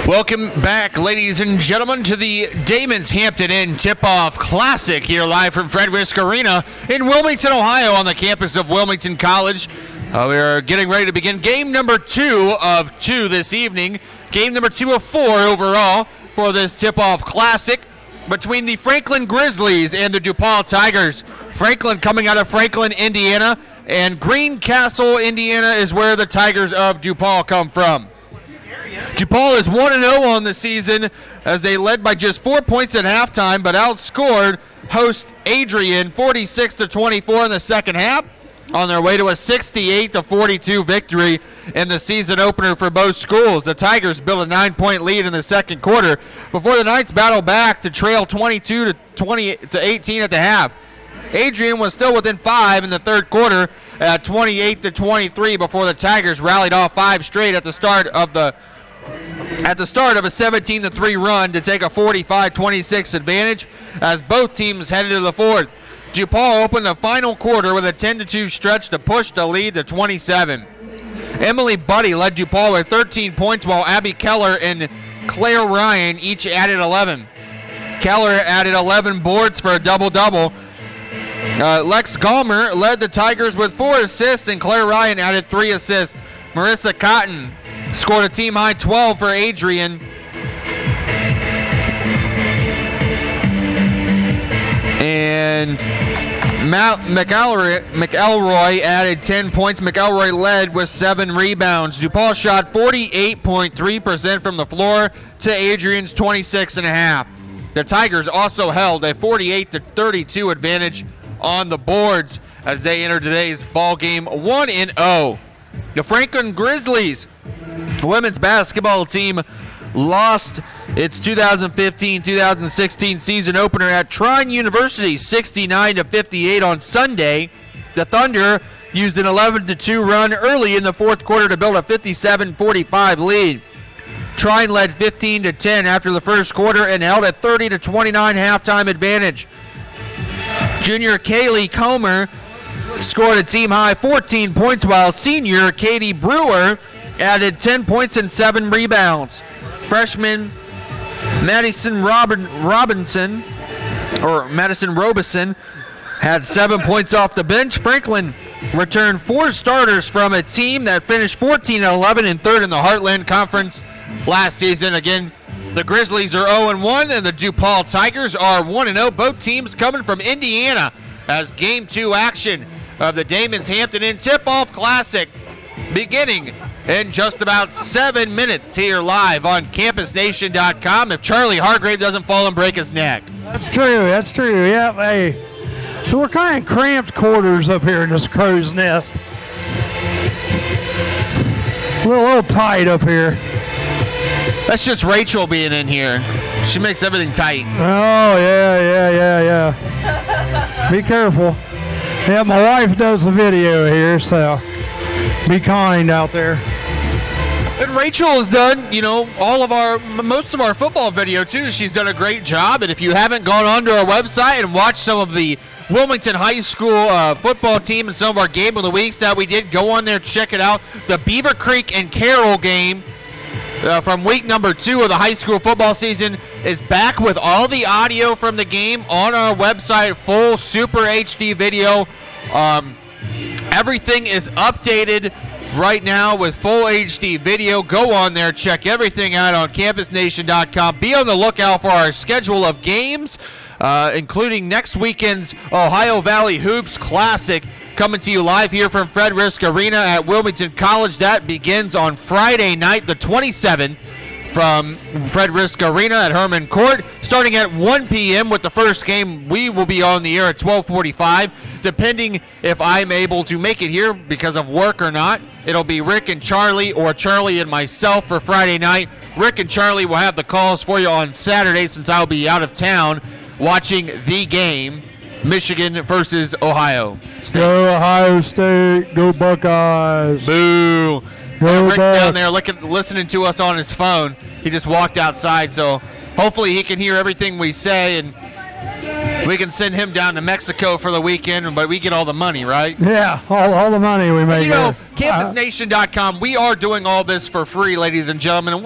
Welcome back, ladies and gentlemen, to the Damon's Hampton Inn Tip-Off Classic here live from Fred Risk Arena in Wilmington, Ohio on the campus of Wilmington College. We are getting ready to begin game number 2 of 2 this evening. Game number 2 of 4 overall for this Tip-Off Classic between the Franklin Grizzlies and the DePauw Tigers. Franklin coming out of Franklin, Indiana, and Greencastle, Indiana is where the Tigers of DePauw come from. DePauw is 1-0 on the season as they led by just 4 points at halftime, but outscored host Adrian 46-24 in the second half on their way to a 68-42 victory in the season opener for both schools. The Tigers built a 9-point lead in the second quarter before the Knights battled back to trail 22-18 at the half. Adrian was still within 5 in the third quarter at 28-23 before the Tigers rallied off 5 straight at the start of a 17-3 run to take a 45-26 advantage as both teams headed to the fourth. DePauw opened the final quarter with a 10-2 stretch to push the lead to 27. Emily Buddy led DePauw with 13 points while Abby Keller and Claire Ryan each added 11. Keller added 11 boards for a double-double. Lex Gallmer led the Tigers with 4 assists and Claire Ryan added 3 assists. Marissa Cotton scored a team-high 12 for Adrian. And McElroy added 10 points. McElroy led with 7 rebounds. DePauw shot 48.3% from the floor to Adrian's 26.5%. The Tigers also held a 48-32 advantage on the boards as they enter today's ball game 1-0. The Franklin Grizzlies women's basketball team lost its 2015-2016 season opener at Trine University 69-58 on Sunday. The Thunder used an 11-2 run early in the fourth quarter to build a 57-45 lead. Trine led 15-10 after the first quarter and held a 30-29 halftime advantage. Junior Kaylee Comer scored a team-high 14 points while senior Katie Brewer added 10 points and 7 rebounds. Freshman Madison Robinson had 7 points off the bench. Franklin returned 4 starters from a team that finished 14-11 and third in the Heartland Conference last season. Again, the Grizzlies are 0-1 and the DePauw Tigers are 1-0. Both teams coming from Indiana as Game 2 action of the Damon's Hampton Inn Tip-Off Classic beginning in just about 7 minutes here live on CampusNation.com if Charlie Hargrave doesn't fall and break his neck. That's true. Yeah, hey, we're kind of cramped quarters up here in this crow's nest. A little tight up here. That's just Rachel being in here. She makes everything tight. Oh, yeah. Be careful. Yeah, my wife does the video here, so be kind out there. And Rachel has done, most of our football video, too. She's done a great job. And if you haven't gone onto our website and watched some of the Wilmington High School football team and some of our Game of the Weeks that we did, go on there, check it out. The Beaver Creek and Carroll game from week number 2 of the high school football season is back with all the audio from the game on our website, full Super HD video. Everything is updated right now with full HD video. Go on there, check everything out on CampusNation.com. Be on the lookout for our schedule of games, including next weekend's Ohio Valley Hoops Classic, coming to you live here from Fred Risk Arena at Wilmington College. That begins on Friday night, the 27th, from Fred Risk Arena at Herman Court, starting at 1 p.m. with the first game. We will be on the air at 12:45, depending if I'm able to make it here because of work or not. It'll be Rick and Charlie or Charlie and myself for Friday night. Rick and Charlie will have the calls for you on Saturday since I'll be out of town watching the game. Michigan versus Ohio State. Go Ohio State. Go Buckeyes. Boo. Go Rick's Bucks. down there listening to us on his phone. He just walked outside, so hopefully he can hear everything we say, and we can send him down to Mexico for the weekend, but we get all the money, right? Yeah, all the money we make. You know, CampusNation.com, we are doing all this for free, ladies and gentlemen, and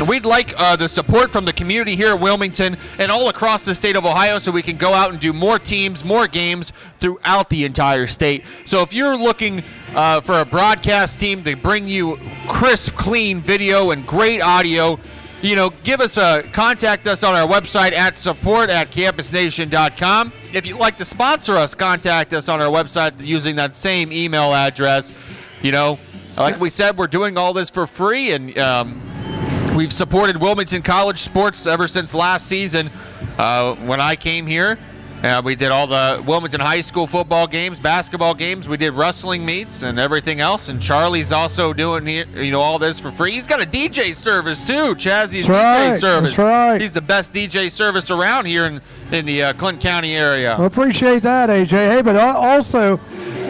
we'd like the support from the community here at Wilmington and all across the state of Ohio so we can go out and do more teams, more games throughout the entire state. So if you're looking for a broadcast team to bring you crisp, clean video and great audio, give us contact us on our website at support@campusnation.com. If you'd like to sponsor us, contact us on our website using that same email address. Like we said, we're doing all this for free, and we've supported Wilmington College sports ever since last season when I came here. We did all the Wilmington High School football games, basketball games. We did wrestling meets and everything else. And Charlie's also doing all this for free. He's got a DJ service too, Chazzy's DJ service. That's right. He's the best DJ service around here in the Clinton County area. I appreciate that, AJ. Hey, but also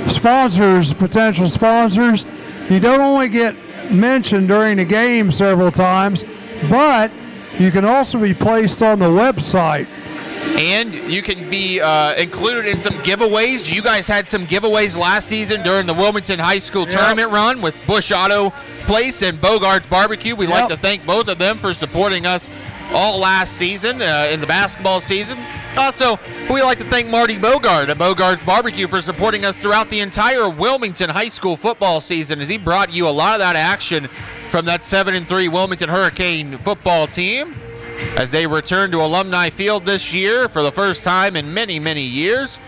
sponsors, potential sponsors. You don't only get mentioned during the game several times, but you can also be placed on the website. And you can be included in some giveaways. You guys had some giveaways last season during the Wilmington High School tournament run with Bush Auto Place and Bogart's Barbecue. We'd like to thank both of them for supporting us all last season in the basketball season. Also, we'd like to thank Marty Bogart at Bogart's Barbecue for supporting us throughout the entire Wilmington High School football season, as he brought you a lot of that action from that 7-3 Wilmington Hurricane football team as they return to Alumni Field this year for the first time in many, many years.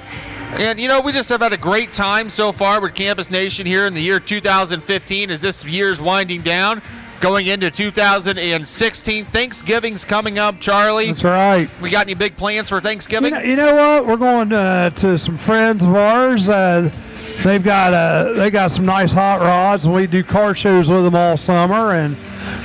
And, we just have had a great time so far with Campus Nation here in the year 2015 as this year's winding down. Going into 2016, Thanksgiving's coming up, Charlie. That's right. We got any big plans for Thanksgiving? You know what? We're going to some friends of ours. They got some nice hot rods, and we do car shows with them all summer. And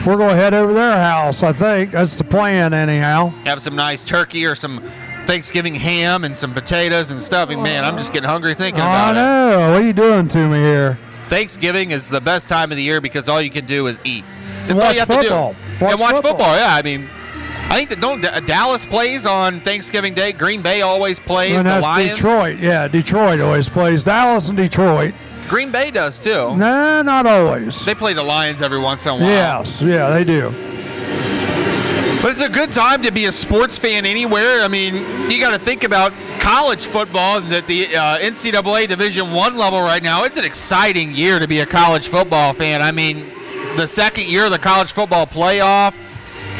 we're going to head over their house. I think that's the plan, anyhow. Have some nice turkey or some Thanksgiving ham and some potatoes and stuff. And man, I'm just getting hungry thinking about it. I know. What are you doing to me here? Thanksgiving is the best time of the year because all you can do is eat. That's watch all you have football. to do. And watch football. Yeah, I mean, I think that Dallas plays on Thanksgiving Day. Green Bay always plays. And the that's Lions. Detroit. Yeah, Detroit always plays. Dallas and Detroit. Green Bay does too. No, not always. They play the Lions every once in a while. Yes, yeah, they do. But it's a good time to be a sports fan anywhere. I mean, you got to think about college football at the NCAA Division I level right now. It's an exciting year to be a college football fan. I mean, the second year of the college football playoff,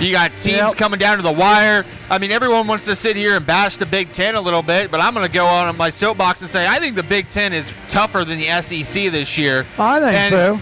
you got teams coming down to the wire. I mean, everyone wants to sit here and bash the Big Ten a little bit, but I'm going to go on my soapbox and say I think the Big Ten is tougher than the SEC this year. I think so.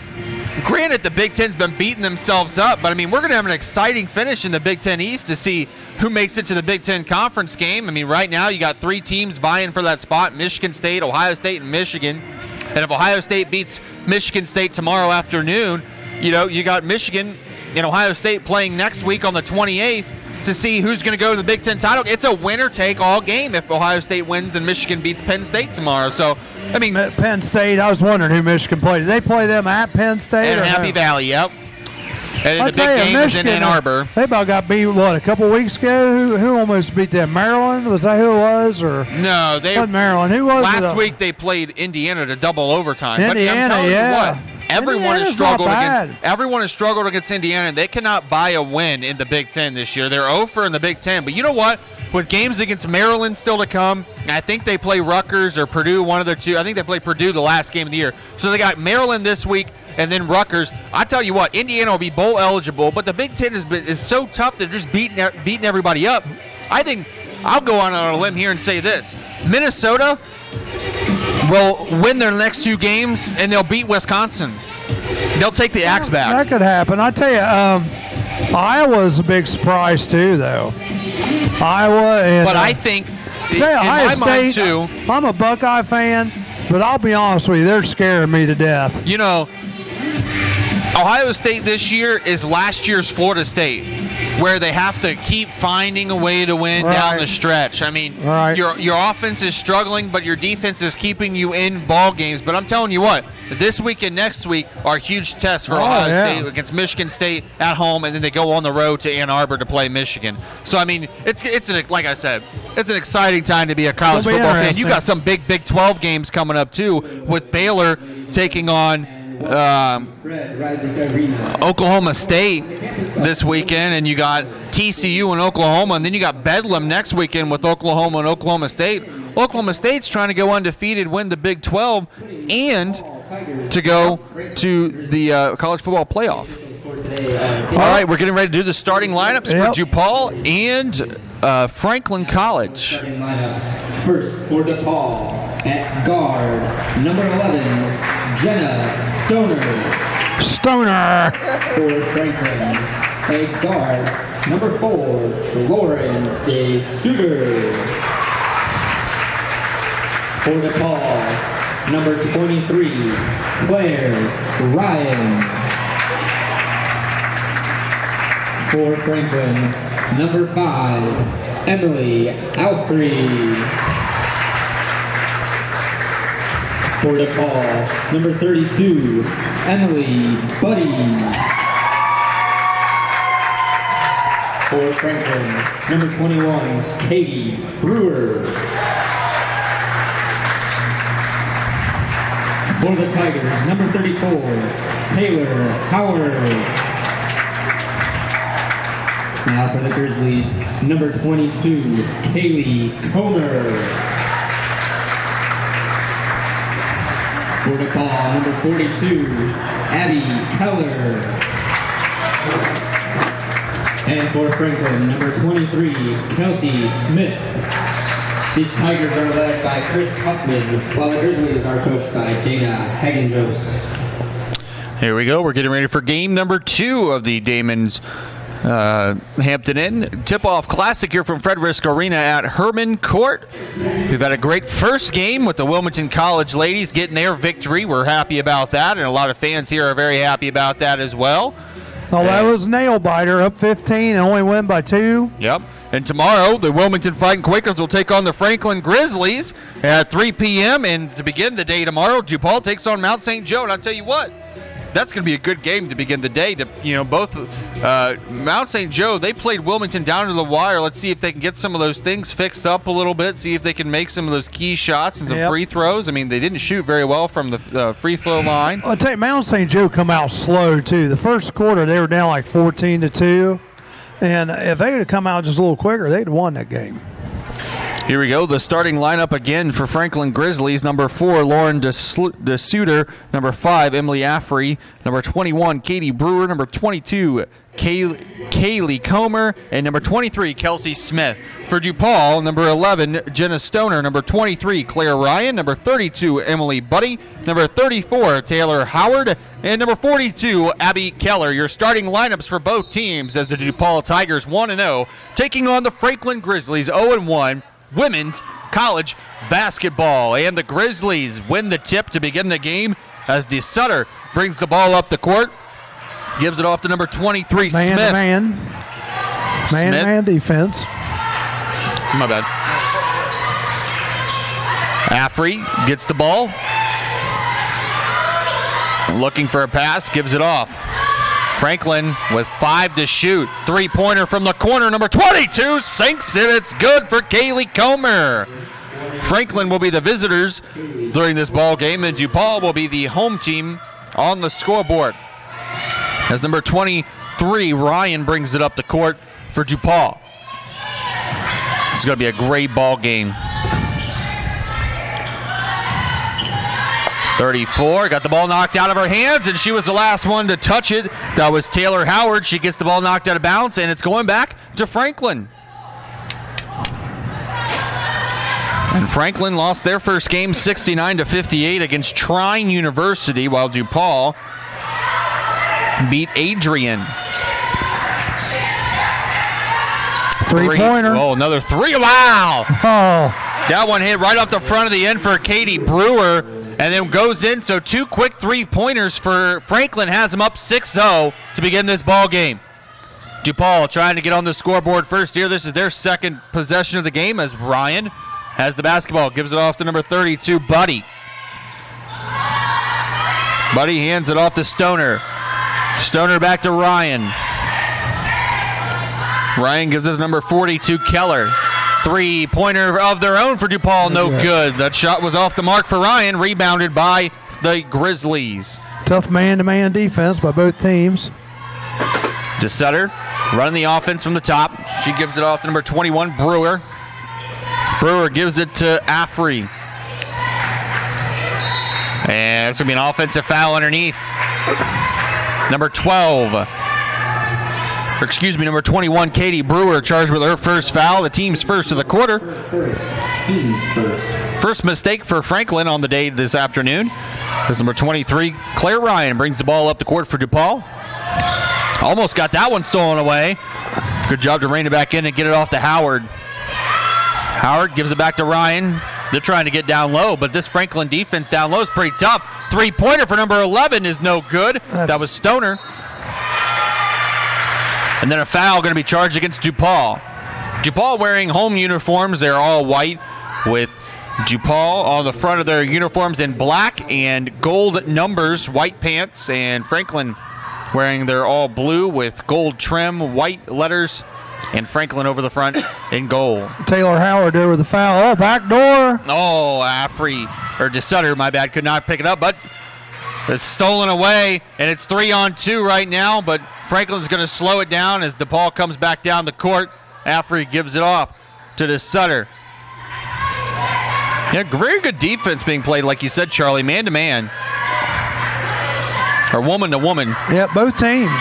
Granted, the Big Ten's been beating themselves up, but I mean, we're going to have an exciting finish in the Big Ten East to see who makes it to the Big Ten Conference game. I mean, right now you got 3 teams vying for that spot: Michigan State, Ohio State, and Michigan. And if Ohio State beats Michigan State tomorrow afternoon, you got Michigan and Ohio State playing next week on the 28th to see who's going to go to the Big Ten title. It's a winner-take-all game if Ohio State wins and Michigan beats Penn State tomorrow. So, I mean, Penn State, I was wondering who Michigan played. Did they play them at Penn State? And Happy Valley, yep. And then the big game is in Ann Arbor. They about got beat, a couple weeks ago? Who almost beat them? Maryland? Was that who it was? Or no, they wasn't Maryland. Who was it? Last week they played Indiana to double overtime. Indiana, but I'm telling you what, everyone has struggled against Indiana. They cannot buy a win in the Big Ten this year. They're 0-for in the Big Ten. But you know what? With games against Maryland still to come, I think they play Rutgers or Purdue, one of their two. I think they play Purdue the last game of the year. So they got Maryland this week and then Rutgers. I tell you what, Indiana will be bowl eligible, but the Big Ten is so tough. They're just beating everybody up. I think I'll go on a limb here and say this. Minnesota will win their next 2 games, and they'll beat Wisconsin. They'll take the axe back. That could happen. I tell you, Iowa's a big surprise too, though. Iowa and. But I think, in Ohio my mind State, too. I'm a Buckeye fan, but I'll be honest with you, they're scaring me to death. Ohio State this year is last year's Florida State. where they have to keep finding a way to win down the stretch. I mean, your offense is struggling, but your defense is keeping you in ball games. But I'm telling you what, this week and next week are huge tests for Ohio State against Michigan State at home, and then they go on the road to Ann Arbor to play Michigan. So, I mean, like I said, it's an exciting time to be a college football fan. You got some big Big 12 games coming up, too, with Baylor taking on Oklahoma State this weekend, and you got TCU and Oklahoma, and then you got Bedlam next weekend with Oklahoma and Oklahoma State. Oklahoma State's trying to go undefeated, win the Big 12, and to go to the college football playoff. All right, we're getting ready to do the starting lineups for DePauw and Franklin College. Starting lineups. First for DePauw at guard, number 11, Jenna Stoner. For Franklin at guard, number 4, Lauren DeSuter. For DePauw, number 23, Claire Ryan. For Franklin, number 5, Emily Alfrey. For DePauw, number 32, Emily Buddy. For Franklin, number 21, Katie Brewer. For the Tigers, number 34, Taylor Howard. Now for the Grizzlies, number 22, Kaylee Comer. For DePauw, number 42, Abby Keller. And for Franklin, number 23, Kelsey Smith. The Tigers are led by Chris Huffman, while the Grizzlies are coached by Dana Hagenjos. Here we go. We're getting ready for game number 2 of the Damon's Hampton Inn Tip-Off Classic here from Fred Risk Arena at Herman Court. We've had a great first game with the Wilmington College ladies getting their victory. We're happy about that, and a lot of fans here are very happy about that as well. Oh, that was nail-biter, up 15 and only win by 2. Yep. And tomorrow, the Wilmington Fighting Quakers will take on the Franklin Grizzlies at 3 p.m. And to begin the day tomorrow, DePauw takes on Mount St. Joe. And I'll tell you what, that's going to be a good game to begin the day. Both Mount St. Joe, they played Wilmington down to the wire. Let's see if they can get some of those things fixed up a little bit, see if they can make some of those key shots and some free throws. I mean, they didn't shoot very well from the free throw line. I'll tell you, Mount St. Joe come out slow, too. The first quarter, they were down like 14-2. And if they had come out just a little quicker, they'd have won that game. Here we go. The starting lineup again for Franklin Grizzlies. Number 4, Lauren DeSuter. Number 5, Emily Affrey. Number 21, Katie Brewer. Number 22, Kaylee Comer. And number 23, Kelsey Smith. For DePauw, number 11, Jenna Stoner. Number 23, Claire Ryan. Number 32, Emily Buddy. Number 34, Taylor Howard. And number 42, Abby Keller. Your starting lineups for both teams as the DePauw Tigers 1-0, taking on the Franklin Grizzlies 0-1. Women's college basketball. And the Grizzlies win the tip to begin the game as DeSutter brings the ball up the court. Gives it off to number 23, Smith. Man defense. My bad. Affrey gets the ball. Looking for a pass, gives it off. Franklin with 5 to shoot. 3-pointer from the corner. Number 22 sinks it. It's good for Kaylee Comer. Franklin will be the visitors during this ball game, and DePauw will be the home team on the scoreboard. As number 23, Ryan, brings it up the court for DePauw. This is going to be a great ball game. 34, got the ball knocked out of her hands, and she was the last one to touch it. That was Taylor Howard. She gets the ball knocked out of bounds, and it's going back to Franklin. And Franklin lost their first game 69-58 against Trine University, while DePauw beat Adrian. 3-pointer. Oh, another 3. Wow. Oh. That one hit right off the front of the end for Katie Brewer, and then goes in. So 2 quick 3-pointers for Franklin has them up 6-0 to begin this ball game. DePauw trying to get on the scoreboard first here. This is their second possession of the game as Ryan has the basketball. Gives it off to number 32, Buddy. Buddy hands it off to Stoner. Stoner back to Ryan. Ryan gives it to number 42, Keller. 3-pointer of their own for DePauw, no good. That shot was off the mark for Ryan, rebounded by the Grizzlies. Tough man-to-man defense by both teams. DeSutter running the offense from the top. She gives it off to number 21, Brewer. Brewer gives it to Affrey. And it's going to be an offensive foul underneath. Number 21, Katie Brewer, charged with her first foul, the team's first of the quarter. First mistake for Franklin on the day this afternoon. As number 23, Claire Ryan, brings the ball up the court for DePauw. Almost got that one stolen away. Good job to rein it back in and get it off to Howard. Howard gives it back to Ryan. They're trying to get down low, but this Franklin defense down low is pretty tough. 3-pointer for number 11 is no good. That was Stoner. And then a foul going to be charged against DePauw. DePauw wearing home uniforms. They're all white with DePauw on the front of their uniforms in black and gold numbers, white pants, and Franklin wearing their all blue with gold trim, white letters, and Franklin over the front in gold. Taylor Howard there with the foul. Oh, back door. Oh, DeSutter, my bad, could not pick it up, but it's stolen away, and it's 3-on-2 right now, but Franklin's going to slow it down as DePauw comes back down the court. Affrey gives it off to DeSutter. Yeah, very good defense being played, like you said, Charlie, man-to-man. Or woman-to-woman. Yeah, both teams.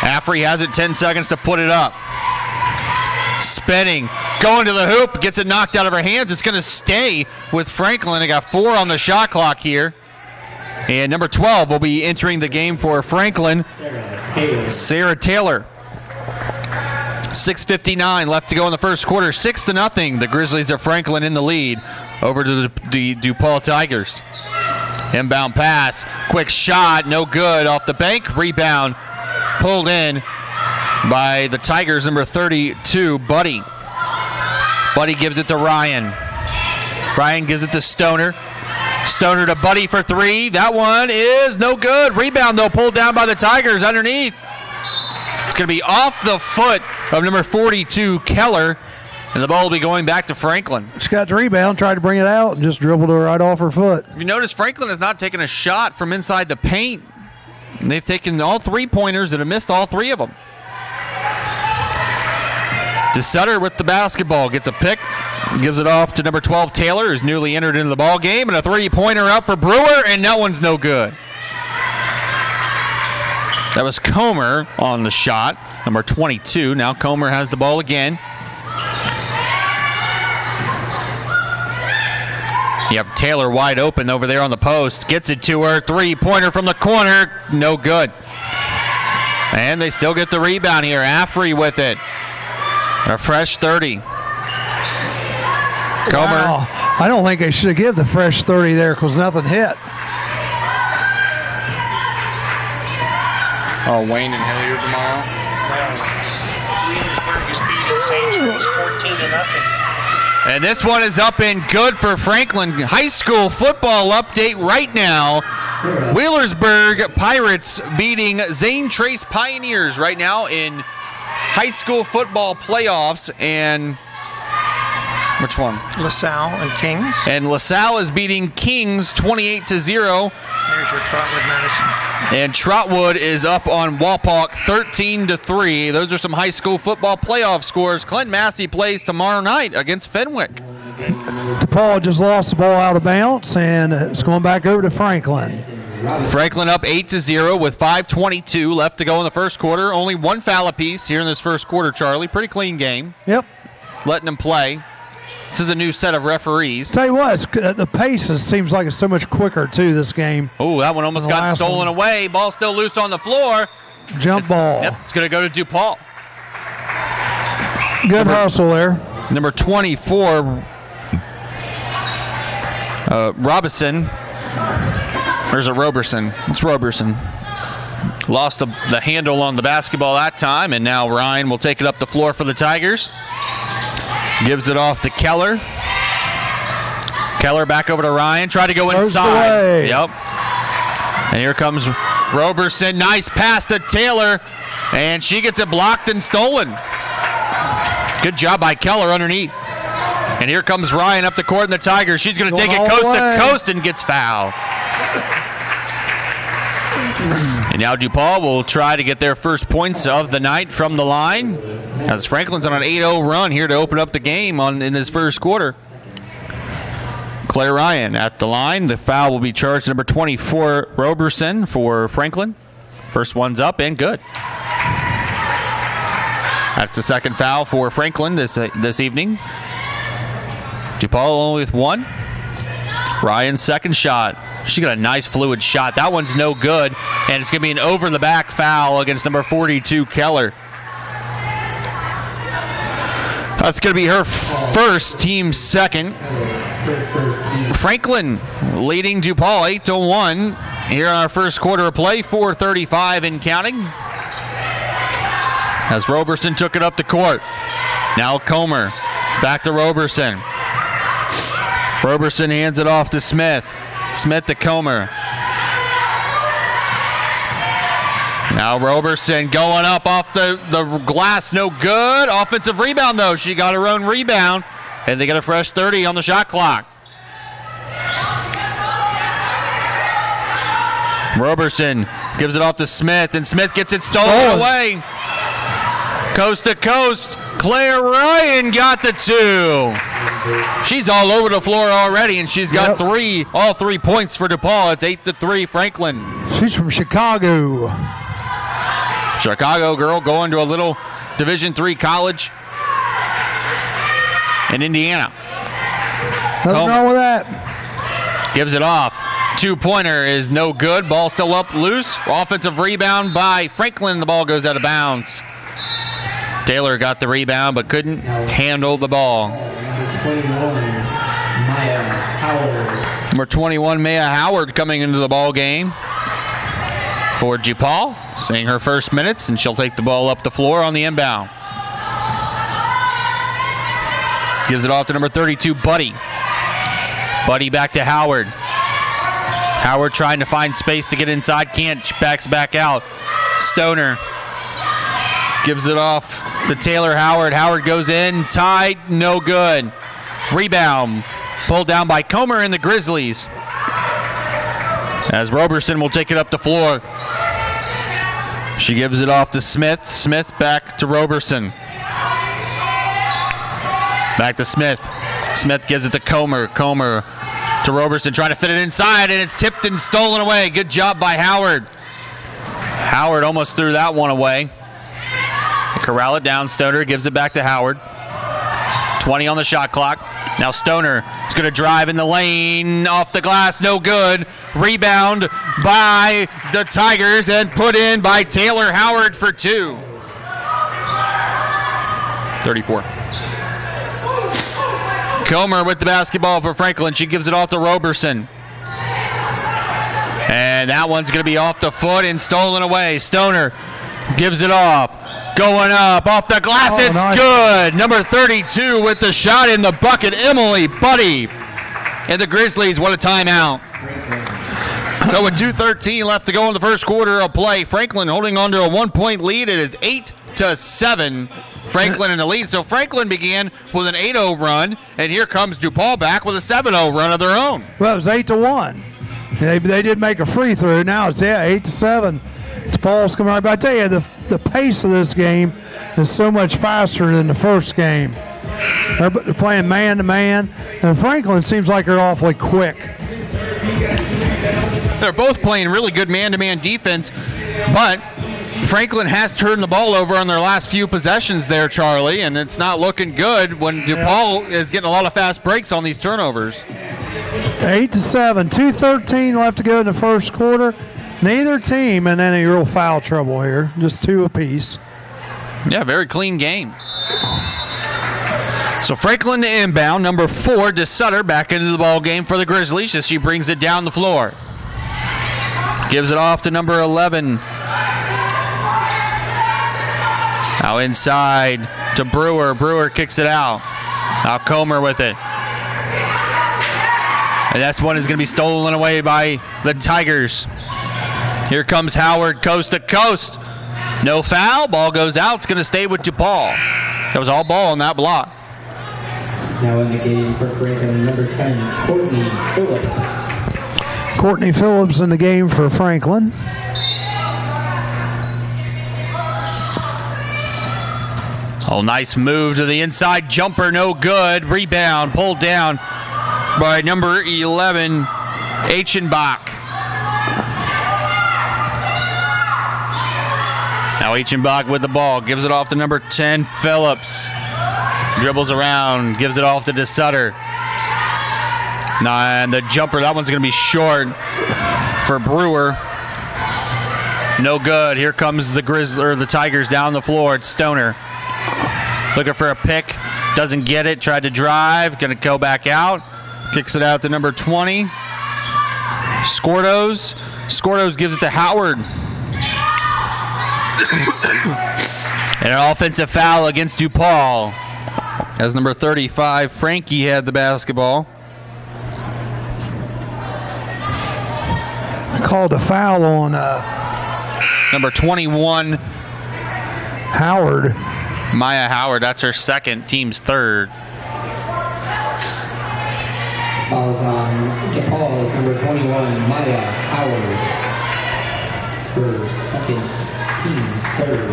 Affrey has it, 10 seconds to put it up. Spinning, going to the hoop, gets it knocked out of her hands. It's going to stay with Franklin. They got 4 on the shot clock here. And number 12 will be entering the game for Franklin, Sarah Taylor. 6:59 left to go in the first quarter. 6-0. The Grizzlies of Franklin in the lead over to the DePauw Tigers. Inbound pass, quick shot, no good off the bank. Rebound pulled in by the Tigers, number 32, Buddy. Buddy gives it to Ryan. Ryan gives it to Stoner. Stoner to Buddy for 3. That one is no good. Rebound, though, pulled down by the Tigers underneath. It's going to be off the foot of number 42, Keller, and the ball will be going back to Franklin. She got the rebound, tried to bring it out, and just dribbled her right off her foot. You notice Franklin has not taken a shot from inside the paint. And they've taken all 3-pointers and have missed all 3 of them. DeSutter with the basketball, gets a pick, gives it off to number 12, Taylor, who's newly entered into the ball game, and a 3-pointer up for Brewer, and that one's no good. That was Comer on the shot, number 22. Now Comer has the ball again. You have Taylor wide open over there on the post. Gets it to her. 3-pointer from the corner. No good. And they still get the rebound here. Affrey with it. A fresh 30. Comer. Wow. I don't think they should have given the fresh 30 there because nothing hit. Oh, Wayne and Hilliard tomorrow? Williamsburg is beating St. Louis 14-0. And this one is up and good for Franklin. High school football update right now. Wheelersburg Pirates beating Zane Trace Pioneers right now in high school football playoffs. And which one? LaSalle and Kings. And LaSalle is beating Kings 28-0. There's your Trotwood Madison. And Trotwood is up on Walpock 13-3. Those are some high school football playoff scores. Clint Massey plays tomorrow night against Fenwick. DePauw just lost the ball out of bounds, and it's going back over to Franklin. Franklin up 8-0 with 5:22 left to go in the first quarter. Only one foul apiece here in this first quarter, Charlie. Pretty clean game. Yep. Letting them play. This is a new set of referees. Tell you what, the pace seems like it's so much quicker, too, this game. Oh, that one almost got stolen away. Ball still loose on the floor. Jump ball. Yep, it's going to go to DePauw. Good hustle there. Number 24, Robinson. Or is it Roberson? It's Roberson. Lost the handle on the basketball that time, and now Ryan will take it up the floor for the Tigers. Gives it off to Keller. Keller back over to Ryan. Try to go inside. Yep. And here comes Roberson. Nice pass to Taylor. And she gets it blocked and stolen. Good job by Keller underneath. And here comes Ryan up the court in the Tigers. She's going to take it coast to coast and gets fouled. And now DePauw will try to get their first points of the night from the line, as Franklin's on an 8-0 run here to open up the game in his first quarter. Claire Ryan at the line. The foul will be charged number 24, Roberson, for Franklin. First one's up and good. That's the second foul for Franklin this evening. DePauw only with one. Ryan's second shot. She got a nice fluid shot. That one's no good, and it's going to be an over-the-back foul against number 42, Keller. That's going to be her first, team second. Franklin leading DePauw 8-1 here in our first quarter of play, 4:35 and counting. As Roberson took it up the court. Now Comer. Back to Roberson. Roberson hands it off to Smith. Smith to Comer. Now Roberson going up off the glass. No good. Offensive rebound, though. She got her own rebound. And they got a fresh 30 on the shot clock. Roberson gives it off to Smith, and Smith gets it stolen away. Coast to coast. Claire Ryan got the two. She's all over the floor already, and she's got all 3 points for DePauw. It's 8-3 Franklin. She's from Chicago. Chicago girl going to a little Division III college in Indiana. Nothing wrong with that. Gives it off. Two-pointer is no good. Ball still up loose. Offensive rebound by Franklin. The ball goes out of bounds. Taylor got the rebound but couldn't handle the ball. Number 21, Maya Howard coming into the ball game for DePauw, seeing her first minutes, and she'll take the ball up the floor on the inbound. Gives it off to number 32, Buddy. Buddy back to Howard. Howard trying to find space to get inside. Can't. She backs back out. Stoner gives it off to Taylor Howard. Howard goes in. Tied. No good. Rebound. Pulled down by Comer and the Grizzlies. As Roberson will take it up the floor. She gives it off to Smith. Smith back to Roberson. Back to Smith. Smith gives it to Comer. Comer to Roberson, trying to fit it inside, and it's tipped and stolen away. Good job by Howard. Howard almost threw that one away. Corral it down. Stoner gives it back to Howard. 20 on the shot clock. Now Stoner is going to drive in the lane. Off the glass, no good. Rebound by the Tigers and put in by Taylor Howard for two. 34. Comer with the basketball for Franklin. She gives it off to Roberson. And that one's going to be off the foot and stolen away. Stoner gives it off. Going up off the glass. It's nice. Good. Number 32 with the shot in the bucket. Emily Buddy. And the Grizzlies, what a timeout. So with 2:13 left to go in the first quarter of play, Franklin holding on to a 1-point lead. It is 8-7. Franklin in the lead. So Franklin began with an 8-0 run, and here comes DePauw back with a 7-0 run of their own. Well, it was 8-1. They did make a free throw. Now it's 8-7. DePauw's coming right back. I tell you, the pace of this game is so much faster than the first game. They're playing man to man, and Franklin seems like they're awfully quick. They're both playing really good man-to-man defense, but Franklin has turned the ball over on their last few possessions there, Charlie, and it's not looking good when DePauw is getting a lot of fast breaks on these turnovers. 8-7, 2:13 left to go in the first quarter. Neither team in any real foul trouble here, just two apiece. Yeah, very clean game. So Franklin to inbound, number 4, DeSutter back into the ball game for the Grizzlies as she brings it down the floor. Gives it off to number 11, Now inside to Brewer. Brewer kicks it out. Now Comer with it. And that's one is going to be stolen away by the Tigers. Here comes Howard coast to coast. No foul. Ball goes out. It's going to stay with DePauw. That was all ball on that block. Now in the game for Franklin, number 10, Courtney Phillips. Courtney Phillips in the game for Franklin. Oh, nice move to the inside. Jumper, no good. Rebound, pulled down by number 11, Achenbach. Now Achenbach with the ball. Gives it off to number 10, Phillips. Dribbles around. Gives it off to DeSutter. And the jumper, that one's going to be short for Brewer. No good. Here comes the Tigers down the floor. It's Stoner. Looking for a pick. Doesn't get it. Tried to drive. Going to go back out. Kicks it out to number 20. Skordos. Skordos gives it to Howard. And an offensive foul against DePauw. As number 35, Frankie had the basketball. Called a foul on Number 21, Howard. Maya Howard. That's her second, team's third. Fouls on DePaul's number 21, Maya Howard. Her second, team's third.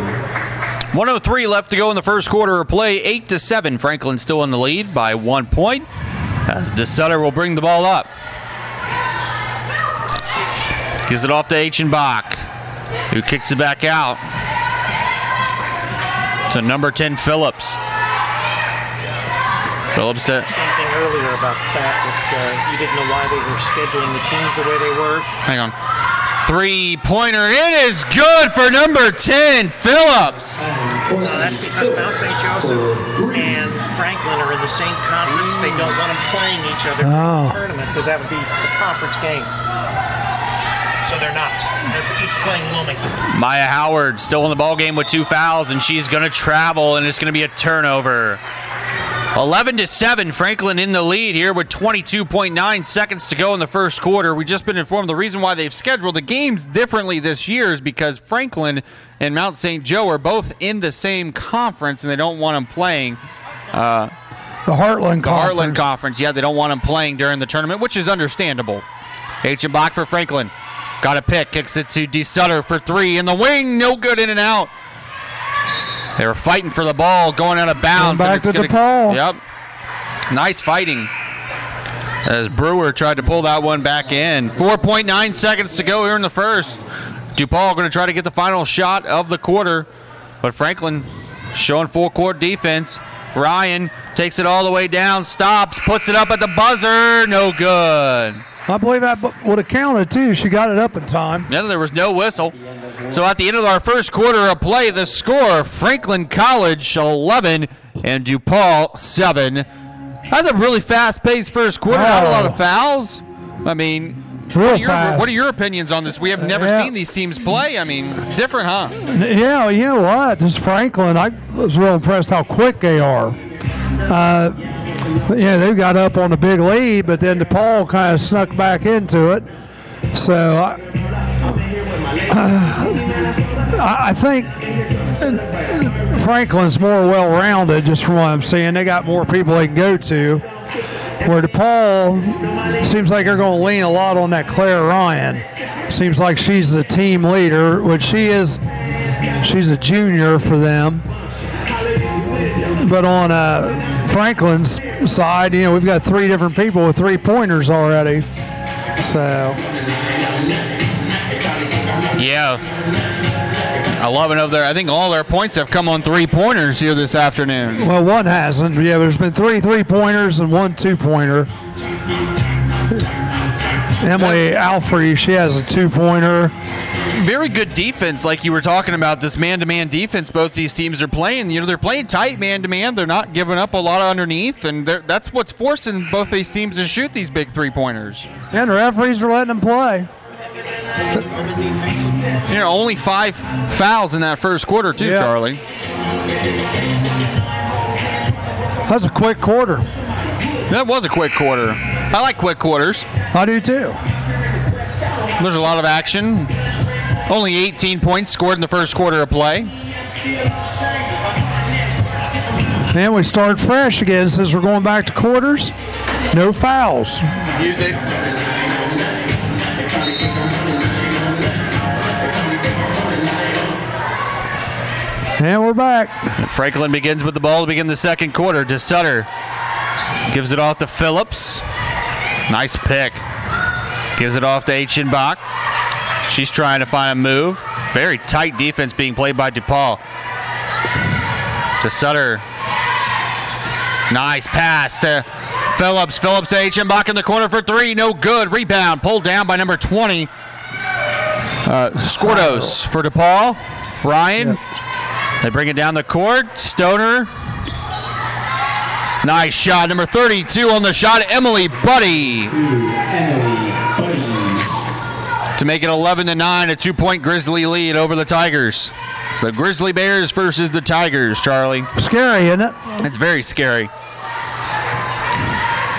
1:03 left to go in the first quarter of play. 8-7. Franklin still in the lead by 1 point. As DeSutter will bring the ball up. Gives it off to Achenbach, who kicks it back out to number 10, Phillips. Phillips to... Same thing earlier about the fact that you didn't know why they were scheduling the teams the way they were. Hang on. Three-pointer. It is good for number 10, Phillips. That's because Mount St. Joseph and Franklin are in the same conference. They don't want them playing each other in the tournament because that would be a conference game. So they're not. They're each playing Wilmington. Maya Howard still in the ballgame with 2 fouls, and she's going to travel, and it's going to be a turnover. 11-7, Franklin in the lead here with 22.9 seconds to go in the first quarter. We've just been informed the reason why they've scheduled the games differently this year is because Franklin and Mount St. Joe are both in the same conference, and they don't want them playing. The Heartland Conference. Heartland Conference, yeah, they don't want them playing during the tournament, which is understandable. Achenbach for Franklin. Got a pick, kicks it to DeSutter for 3 in the wing, no good, in and out. They were fighting for the ball, going out of bounds. Back to DePauw. Yep. Nice fighting. As Brewer tried to pull that one back in. 4.9 seconds to go here in the first. DePauw going to try to get the final shot of the quarter. But Franklin showing full court defense. Ryan takes it all the way down, stops, puts it up at the buzzer. No good. I believe that would have counted, too. She got it up in time. Yeah, there was no whistle. So at the end of our first quarter of play, the score, Franklin College 11 and DePauw 7. That's a really fast-paced first quarter. Not a lot of fouls. I mean, what are your opinions on this? We have never seen these teams play. I mean, different, huh? Yeah, you know what? This Franklin, I was real impressed how quick they are. Yeah, they got up on a big lead, but then DePauw kind of snuck back into it. So I think Franklin's more well-rounded, just from what I'm seeing. They got more people they can go to. Where DePauw seems like they're going to lean a lot on that Claire Ryan. Seems like she's the team leader, which she is. She's a junior for them. But on Franklin's side, you know, we've got 3 different people with 3-pointers already. So. Yeah. 11 of their, I think all their points have come on 3-pointers here this afternoon. Well, one hasn't. Yeah, there's been 3 3-pointers and 1 2-pointer. Emily Alfrey, she has a 2-pointer. Very good defense, like you were talking about, this man-to-man defense both these teams are playing. You know, they're playing tight man-to-man. They're not giving up a lot of underneath, and that's what's forcing both these teams to shoot these big 3-pointers. And the referees are letting them play. You know, only 5 fouls in that first quarter, too, yeah. Charlie. That's a quick quarter. That was a quick quarter. I like quick quarters. I do too. There's a lot of action. Only 18 points scored in the first quarter of play. And we start fresh again since we're going back to quarters. No fouls. Music. And we're back. Franklin begins with the ball to begin the second quarter. DeSutter gives it off to Phillips. Nice pick. Gives it off to Aichenbach. She's trying to find a move. Very tight defense being played by DePauw. DeSutter. Nice pass to Phillips. Phillips to Aichenbach in the corner for three. No good. Rebound pulled down by number 20. Skordos for DePauw. Ryan. Yep. They bring it down the court. Stoner. Nice shot. Number 32 on the shot. Emily Buddy. Emily Buddy. To make it 11-9, a 2-point Grizzly lead over the Tigers. The Grizzly Bears versus the Tigers, Charlie. Scary, isn't it? It's very scary.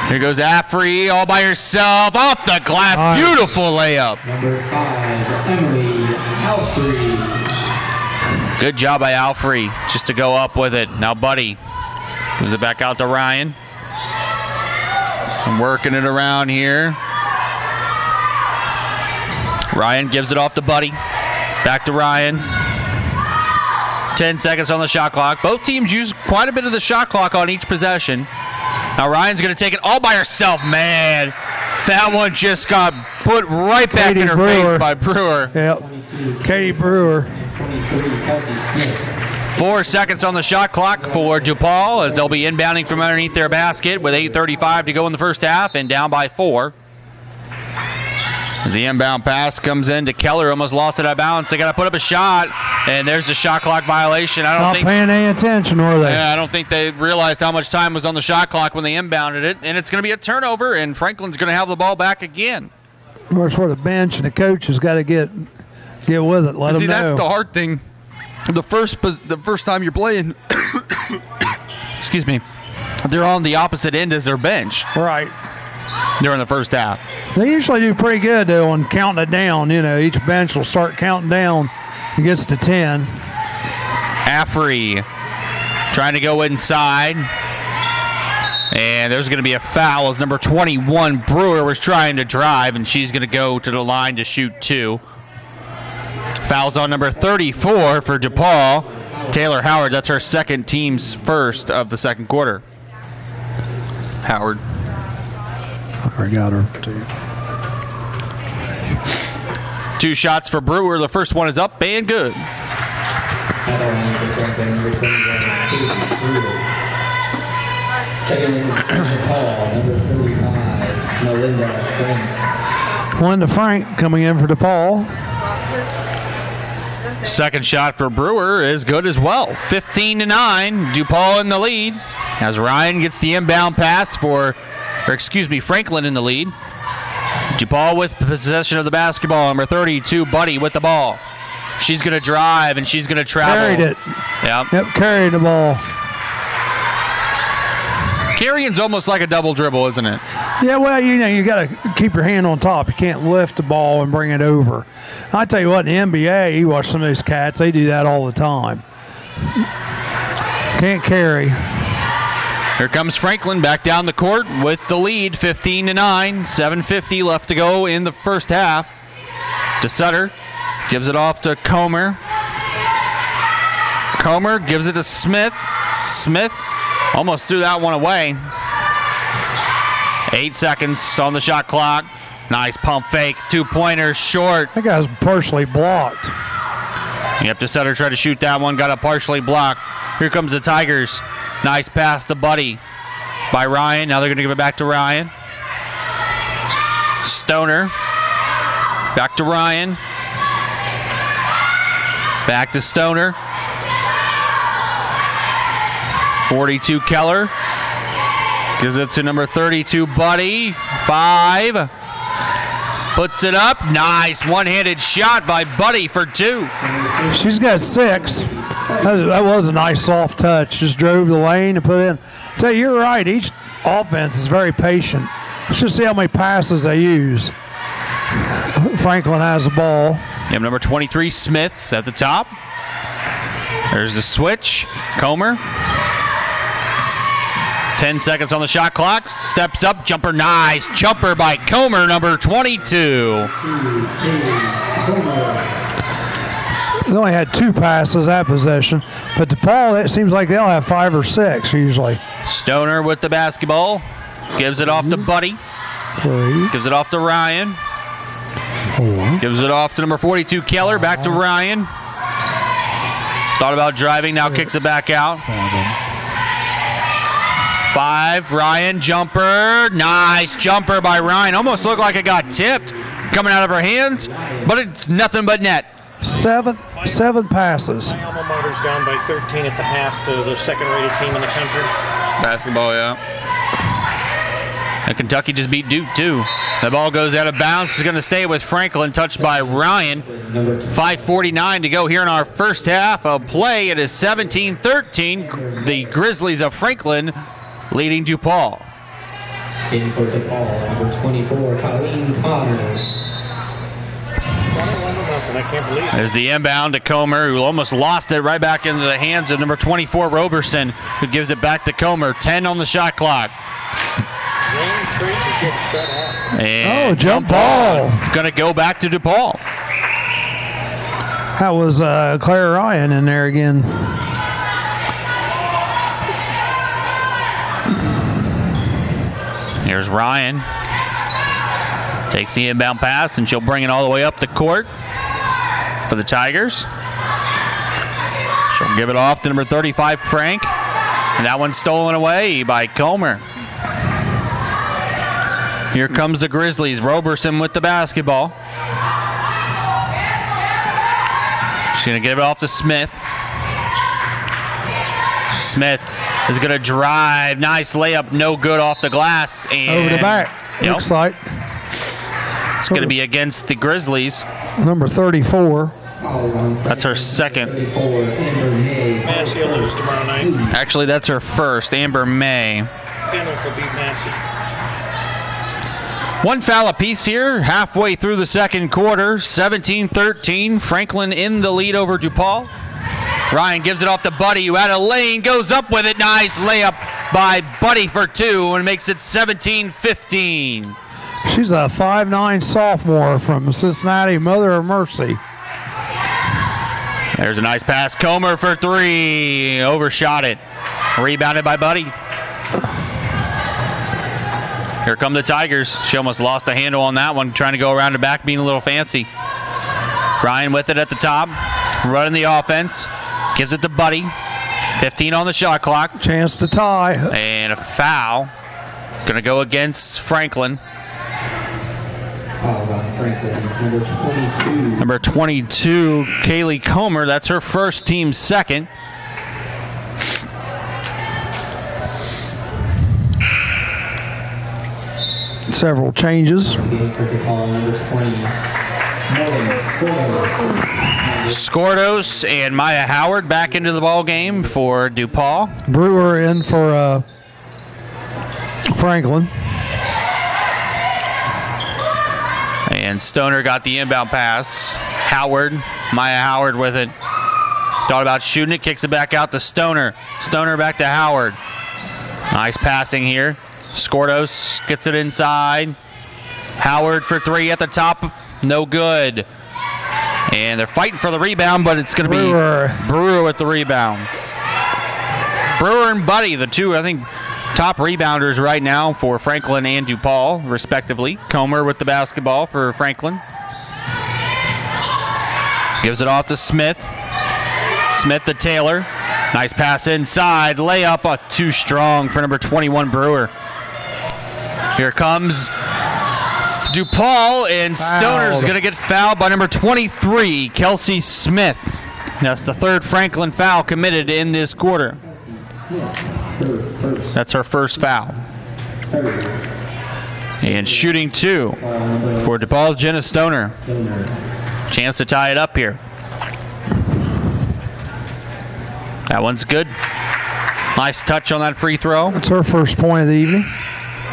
Here goes Affrey all by herself. Off the glass. Nice. Beautiful layup. Number 5, Emily Alfrey. Good job by Alfrey just to go up with it. Now Buddy gives it back out to Ryan. I'm working it around here. Ryan gives it off to Buddy. Back to Ryan. 10 seconds on the shot clock. Both teams use quite a bit of the shot clock on each possession. Now Ryan's going to take it all by herself. Man, that one just got put right back Katie in her Brewer. face by Brewer. Yep. Katie Brewer. 23, Kelsey Smith. 4 seconds on the shot clock for DePauw as they'll be inbounding from underneath their basket with 8:35 to go in the first half and down by 4. As the inbound pass comes in to Keller, almost lost it out of bounds. They got to put up a shot, and there's the shot clock violation. Not paying any attention, were they? Yeah, I don't think they realized how much time was on the shot clock when they inbounded it, and it's going to be a turnover, and Franklin's going to have the ball back again. Of course, where the bench and the coach has got to get with it. Let them See, know. that's the hard thing. The first time you're playing, excuse me, they're on the opposite end as their bench Right. during the first half. They usually do pretty good, though, on counting it down. You know, each bench will start counting down. It gets to 10. Affrey trying to go inside. And there's going to be a foul as number 21, Brewer, was trying to drive, and she's going to go to the line to shoot 2. Fouls on number 34 for DePauw. Taylor Howard, that's her second team's first of the second quarter. Howard. I got her, too. 2 shots for Brewer. The first one is up and good. Other line for Franklin, number 21, Katie Brewer. Checking in for Paul, number 35, Melinda Frank. Linda Frank coming in for DePauw. Second shot for Brewer is good as well. 15-9. DePauw in the lead as Ryan gets the inbound pass Franklin in the lead. DePauw with possession of the basketball. Number 32, Buddy with the ball. She's going to drive and she's going to travel. Carried it. Yep. Yep, carried the ball. Carrying's almost like a double dribble, isn't it? Yeah, well, you know, you got to keep your hand on top. You can't lift the ball and bring it over. I tell you what, in the NBA, you watch some of those cats, they do that all the time. Can't carry. Here comes Franklin back down the court with the lead, 15-9. 7:50 left to go in the first half. DeSutter gives it off to Comer. Comer gives it to Smith. Smith almost threw that one away. 8 seconds on the shot clock. Nice pump fake. 2-pointer short. That guy's partially blocked. Yep, DeSutter tried to shoot that one. Got it partially blocked. Here comes the Tigers. Nice pass to Buddy by Ryan. Now they're going to give it back to Ryan. Stoner. Back to Ryan. Back to Stoner. 42 Keller. Gives it to number 32 Buddy. 5. Puts it up. Nice one-handed shot by Buddy for 2. She's got 6. That was a nice soft touch. Just drove the lane and put in. Tell you, you're right. Each offense is very patient. Let's just see how many passes they use. Franklin has the ball. You have number 23, Smith, at the top. There's the switch. Comer. 10 seconds on the shot clock. Steps up. Jumper. Nice. Jumper by Comer, number 22. They only had 2 passes that possession. But DePauw, it seems like they'll have 5 or 6 usually. Stoner with the basketball. Gives it off to Buddy. 3. Gives it off to Ryan. 4. Gives it off to number 42, Keller. Back to Ryan. Thought about driving. Now kicks it back out. 5, Ryan, jumper. Nice jumper by Ryan. Almost looked like it got tipped coming out of her hands, but it's nothing but net. 7 passes. My alma mater's down by 13 at the half to the second-rated team in the country. Basketball, yeah. And Kentucky just beat Duke, too. The ball goes out of bounds. It's going to stay with Franklin, touched by Ryan. 5:49 to go here in our first half of play. It is 17-13. The Grizzlies of Franklin leading DePauw. In for DePauw, number 24, Colleen Connors. 21-0. I can't believe it. There's the inbound to Comer, who almost lost it right back into the hands of number 24, Roberson, who gives it back to Comer. 10 on the shot clock. Zane Trace is getting shut out. And jump ball. It's going to go back to DePauw. That was Claire Ryan in there again. Here's Ryan. Takes the inbound pass, and she'll bring it all the way up the court for the Tigers. She'll give it off to number 35, Frank. And that one's stolen away by Comer. Here comes the Grizzlies. Roberson with the basketball. She's going to give it off to Smith. Smith is going to drive. Nice layup. No good off the glass. And Over the back, looks like. It's going to be against the Grizzlies. Number 34. That's her second. Massey will lose tomorrow night. Actually, that's her first. Amber May. Fenwick will beat Massey. One foul apiece here, halfway through the second quarter. 17-13. Franklin in the lead over DePauw. Ryan gives it off to Buddy, who had a lane, goes up with it. Nice layup by Buddy for 2 and makes it 17-15. She's a 5'9" sophomore from Cincinnati, Mother of Mercy. There's a nice pass. Comer for 3. Overshot it. Rebounded by Buddy. Here come the Tigers. She almost lost the handle on that one, trying to go around the back, being a little fancy. Ryan with it at the top, running the offense. Gives it to Buddy. 15 on the shot clock. Chance to tie. And a foul. Going to go against Franklin. Foul on Franklin's number 22. Number 22, Kaylee Comer. That's her first, team second. Several changes. In for DePauw, number 20, Skordos and Maya Howard back into the ball game for DePauw. Brewer in for Franklin. And Stoner got the inbound pass. Howard, Maya Howard with it. Thought about shooting it, kicks it back out to Stoner. Stoner back to Howard. Nice passing here. Skordos gets it inside. Howard for 3 at the top. No good. And they're fighting for the rebound, but it's going to be Brewer with the rebound. Brewer and Buddy, the two, I think, top rebounders right now for Franklin and DePauw, respectively. Comer with the basketball for Franklin. Gives it off to Smith. Smith to Taylor. Nice pass inside. Layup too strong for number 21, Brewer. Here comes DePauw, and Stoner's going to get fouled by number 23, Kelsey Smith. That's the third Franklin foul committed in this quarter. That's her first foul. And shooting 2 for DePauw, Jenna Stoner. Chance to tie it up here. That one's good. Nice touch on that free throw. That's her first point of the evening.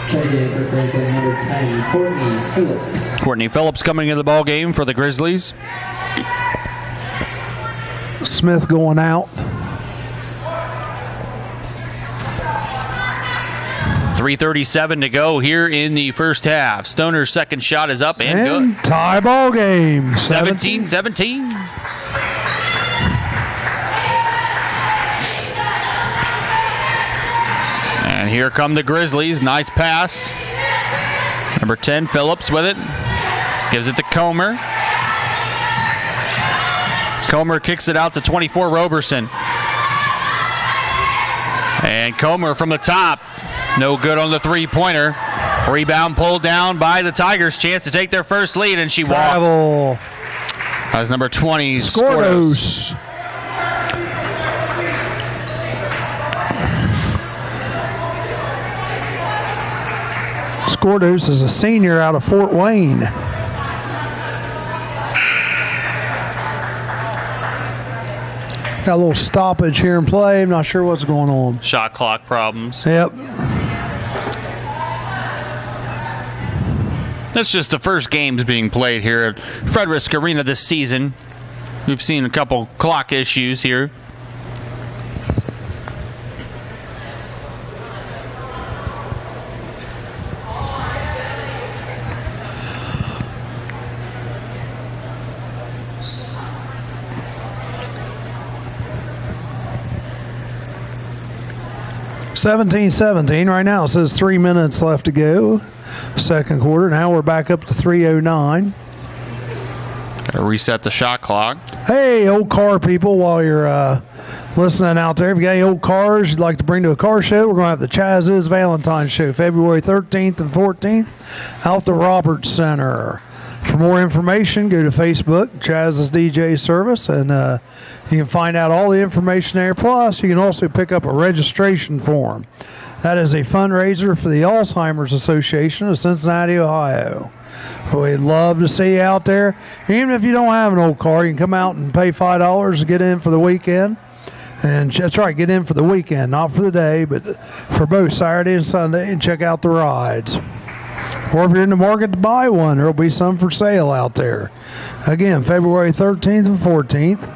Checking in for Franklin, number 10, Courtney Phillips. Courtney Phillips coming into the ball game for the Grizzlies. Smith going out. 3:37 to go here in the first half. Stoner's second shot is up and good. Tie ball game. 17-17. And here come the Grizzlies. Nice pass. Number 10, Phillips with it. Gives it to Comer. Comer kicks it out to 24, Roberson. And Comer from the top. No good on the three-pointer. Rebound pulled down by the Tigers. Chance to take their first lead, and she Travel. walked. That was number 20, Skordos. Skordos is a senior out of Fort Wayne. Got a little stoppage here in play. I'm not sure what's going on. Shot clock problems. Yep. That's just the first games being played here at Frederick Arena this season. We've seen a couple clock issues here. (17-17) right now. It says 3 minutes left to go. Second quarter. Now we're back up to 3:09. Gotta reset the shot clock. Hey, old car people, while you're listening out there, if you got any old cars you'd like to bring to a car show, we're going to have the Chaz's Valentine's Show February 13th and 14th out at the Roberts Center. For more information, go to Facebook, Chaz's DJ Service, and you can find out all the information there. Plus, you can also pick up a registration form. That is a fundraiser for the Alzheimer's Association of Cincinnati, Ohio. We'd love to see you out there. Even if you don't have an old car, you can come out and pay $5 to get in for the weekend. And that's right, get in for the weekend, not for the day, but for both Saturday and Sunday, and check out the rides. Or if you're in the market to buy one, there'll be some for sale out there. Again, February 13th and 14th,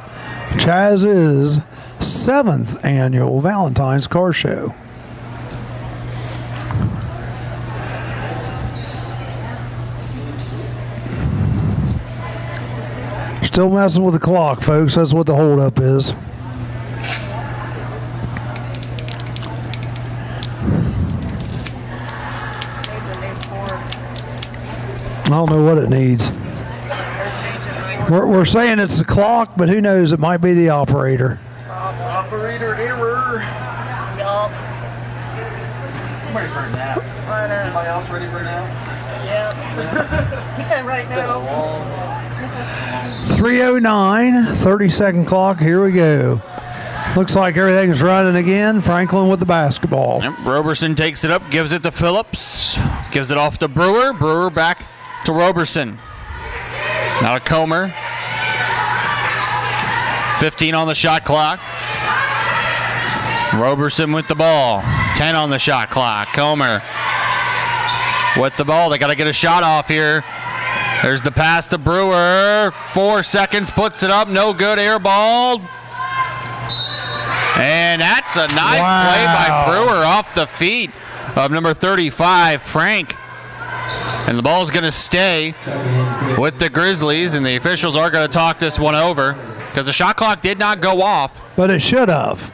Chaz's 7th annual Valentine's Car Show. Still messing with the clock, folks. That's what the holdup is. I don't know what it needs. We're saying it's the clock, but who knows? It might be the operator. Operator error. Yup. I'm ready for a nap. Anybody else ready for a nap? Yeah, right now. 3:09, 30-second clock. Here we go. Looks like everything's running again. Franklin with the basketball. Yep, Roberson takes it up, gives it to Phillips. Gives it off to Brewer. Brewer back to Roberson. Now to Comer. 15 on the shot clock. Roberson with the ball. 10 on the shot clock. Comer with the ball. They got to get a shot off here. There's the pass to Brewer. 4 seconds, puts it up. No good, air ball. And that's a nice play by Brewer off the feet of number 35, Frank. And the ball's going to stay with the Grizzlies, and the officials are going to talk this one over because the shot clock did not go off. But it should have.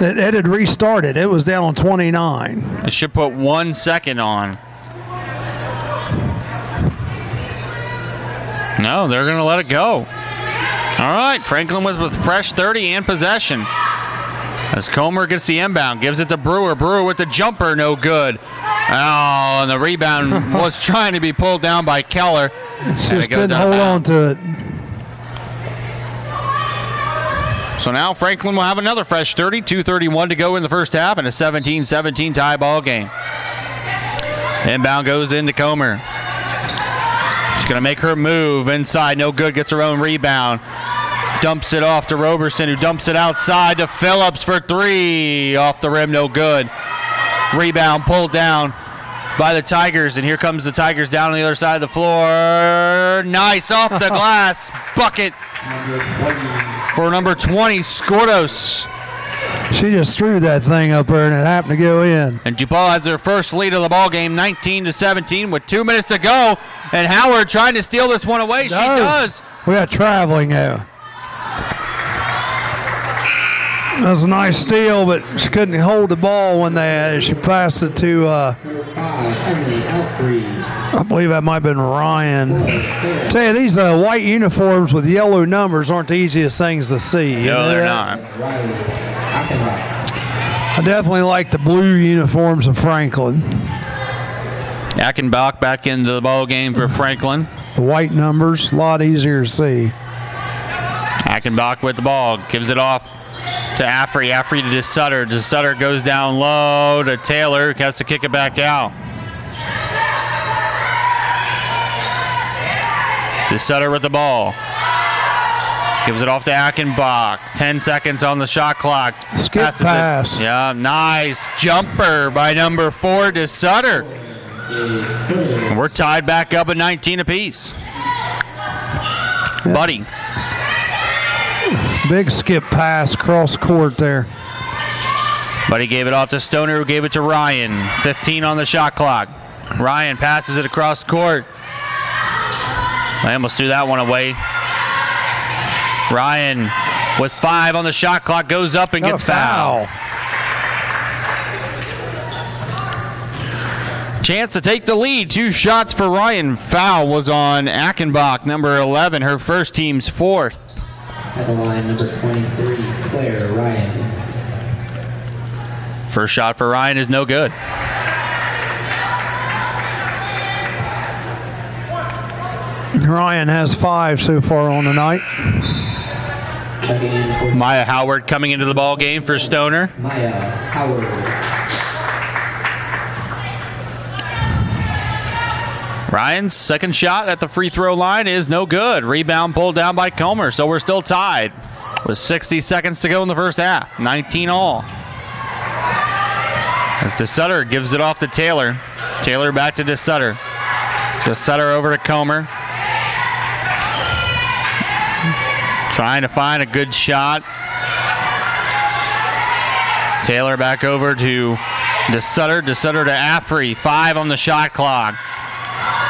It had restarted. It was down on 29. It should put 1 second on. No, they're going to let it go. All right, Franklin with fresh 30 and possession. As Comer gets the inbound, gives it to Brewer. Brewer with the jumper, no good. Oh, and the rebound was trying to be pulled down by Keller. Just couldn't hold on to it. So now Franklin will have another fresh 30, 2:31 to go in the first half, and a 17-17 tie ball game. Inbound goes into Comer. She's going to make her move inside. No good. Gets her own rebound. Dumps it off to Roberson, who dumps it outside to Phillips for 3. Off the rim, no good. Rebound pulled down by the Tigers, and here comes the Tigers down on the other side of the floor. Nice off the glass bucket for number 20, Skordos. She just threw that thing up there, and it happened to go in. And DePauw has their first lead of the ball game, 19-17, with 2 minutes to go. And Howard trying to steal this one away. She does. We got traveling now. That was a nice steal, but she couldn't hold the ball when she passed it to, I believe that might have been Ryan. Tell you, these white uniforms with yellow numbers aren't the easiest things to see. No, they're not. I definitely like the blue uniforms of Franklin. Achenbach back into the ball game for Franklin. The white numbers, a lot easier to see. Achenbach with the ball, gives it off to Affrey. Affrey to DeSutter. DeSutter goes down low to Taylor, who has to kick it back out. DeSutter with the ball. Gives it off to Achenbach. 10 seconds on the shot clock. Skip pass. Yeah, nice jumper by number 4, DeSutter. And we're tied back up at 19 apiece. Buddy. Big skip pass cross court there. Buddy gave it off to Stoner, who gave it to Ryan. 15 on the shot clock. Ryan passes it across court. I almost threw that one away. Ryan with 5 on the shot clock goes up and gets fouled. Chance to take the lead. 2 shots for Ryan. Foul was on Achenbach, number 11, her first team's 4th. At the line, number 23, Claire Ryan. First shot for Ryan is no good. Ryan has 5 so far on the night. Maya Howard coming into the ball game for Stoner. Maya Howard. Ryan's second shot at the free throw line is no good. Rebound pulled down by Comer, so we're still tied with 60 seconds to go in the first half. 19 all. As DeSutter gives it off to Taylor. Taylor back to DeSutter. DeSutter over to Comer. Trying to find a good shot. Taylor back over to DeSutter. DeSutter to Affrey. 5 on the shot clock.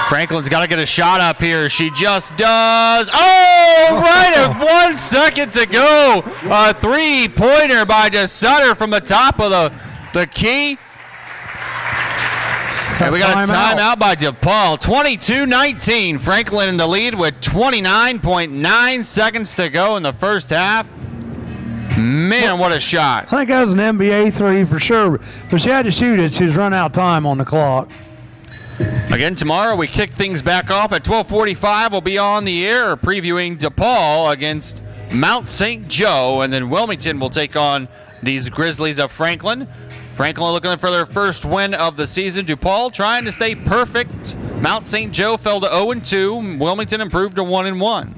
Franklin's got to get a shot up here. She just does. Oh, right at 1 second to go. A 3-pointer by DeSutter from the top of the key. And we got a timeout by DePauw. 22-19. Franklin in the lead with 29.9 seconds to go in the first half. Man, what a shot. I think that was an NBA 3 for sure. But she had to shoot it. She was run out of time on the clock. Again, tomorrow we kick things back off at 12:45. We'll be on the air previewing DePauw against Mount St. Joe. And then Wilmington will take on these Grizzlies of Franklin. Franklin looking for their first win of the season. DePauw trying to stay perfect. Mount St. Joe fell to 0-2. Wilmington improved to 1-1.